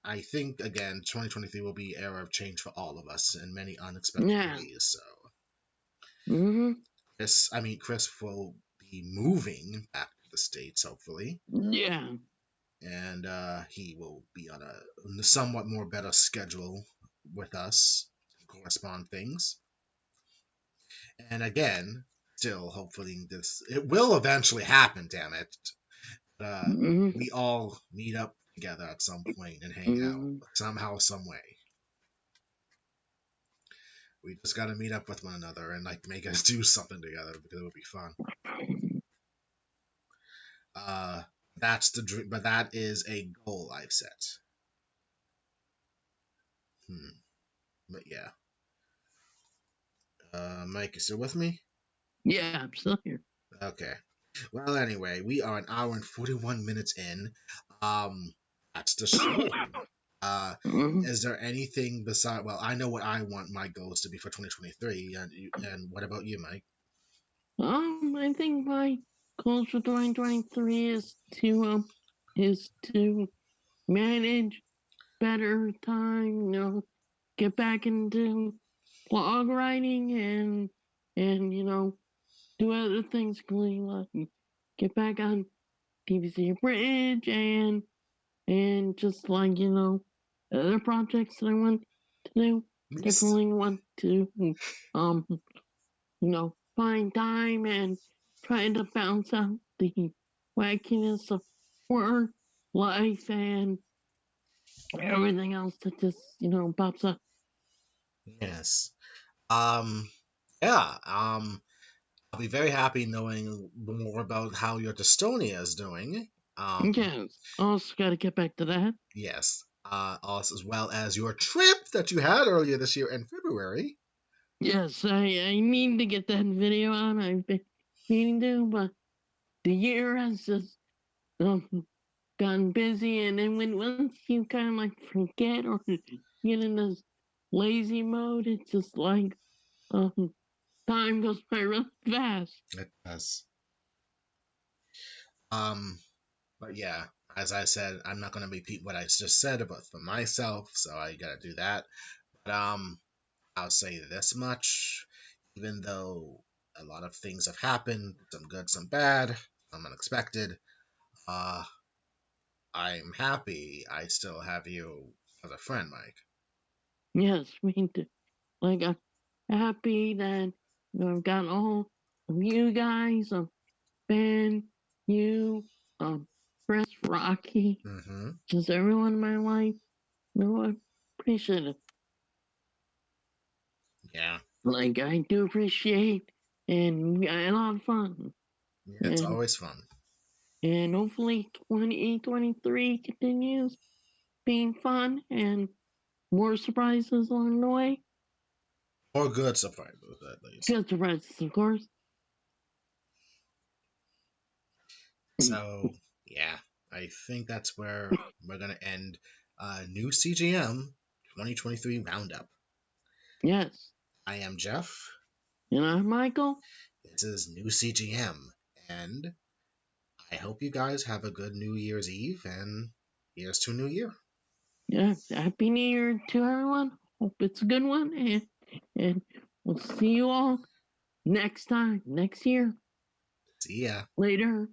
I think again, 2023 will be an era of change for all of us in many unexpected Yeah. ways. So Mhm. Chris will be moving back to the states, hopefully, Yeah. and he will be on a somewhat more better schedule with us to correspond things. And again, still hopefully it will eventually happen. Damn it! Mhm. We all meet up together at some point and hang out Mhm. somehow, some way. We just got to meet up with one another and like make us do something together because it would be fun. Uh, that's the dream, but that is a goal I've set. Hmm. But yeah, Mike, you still with me? Yeah. I'm still here. Okay. Well, anyway, we are an hour and 41 minutes in. Um, that's the show. Uh, Mhm. is there anything beside? Well, I know what I want my goals to be for 2023, and what about you, Mike? I think my goals for 2023 is to manage better time. Get back into blog writing and do other things, including like get back on PVC Bridge and just like other projects that I want to do. Yes. Definitely want to um find time and try to balance out the wackiness of work, life, and everything else that just pops up. Yes. Um. Yeah. I'll be very happy knowing more about how your dystonia is doing. Yes, also got to get back to that. Yes. Also, as well as your trip that you had earlier this year in February. Yes, I need to get that video on. I've been meaning to, but the year has just um, gotten busy, and then once you kind of like forget or get in this lazy mode, it's just like um, time goes by really fast. It does. Um. But yeah, as I said, I'm not going to repeat what I just said about for myself, so I got to do that. But I'll say this much: even though a lot of things have happened, some good, some bad, some unexpected, uh, I'm happy I still have you as a friend, Mike. Yes, me too. Like I'm happy that I've got all of you guys, Ben, you, Chris, Rocky, Mm-hmm. just everyone in my life. I appreciate it. Yeah. Like I do appreciate, and we had a lot of fun, Yeah, it's and always fun. and hopefully 2023 continues being fun and more surprises along the way. Or good surprises, at least. Good surprises, of course. So, yeah, I think that's where we're going to end new CGM 2023 Roundup. Yes, I am Jeff. and I'm Michael. This is new CGM. And I hope you guys have a good New Year's Eve and here's to a new year. Yeah, happy New Year to everyone. Hope it's a good one, and we'll see you all next time, next year, See ya. later.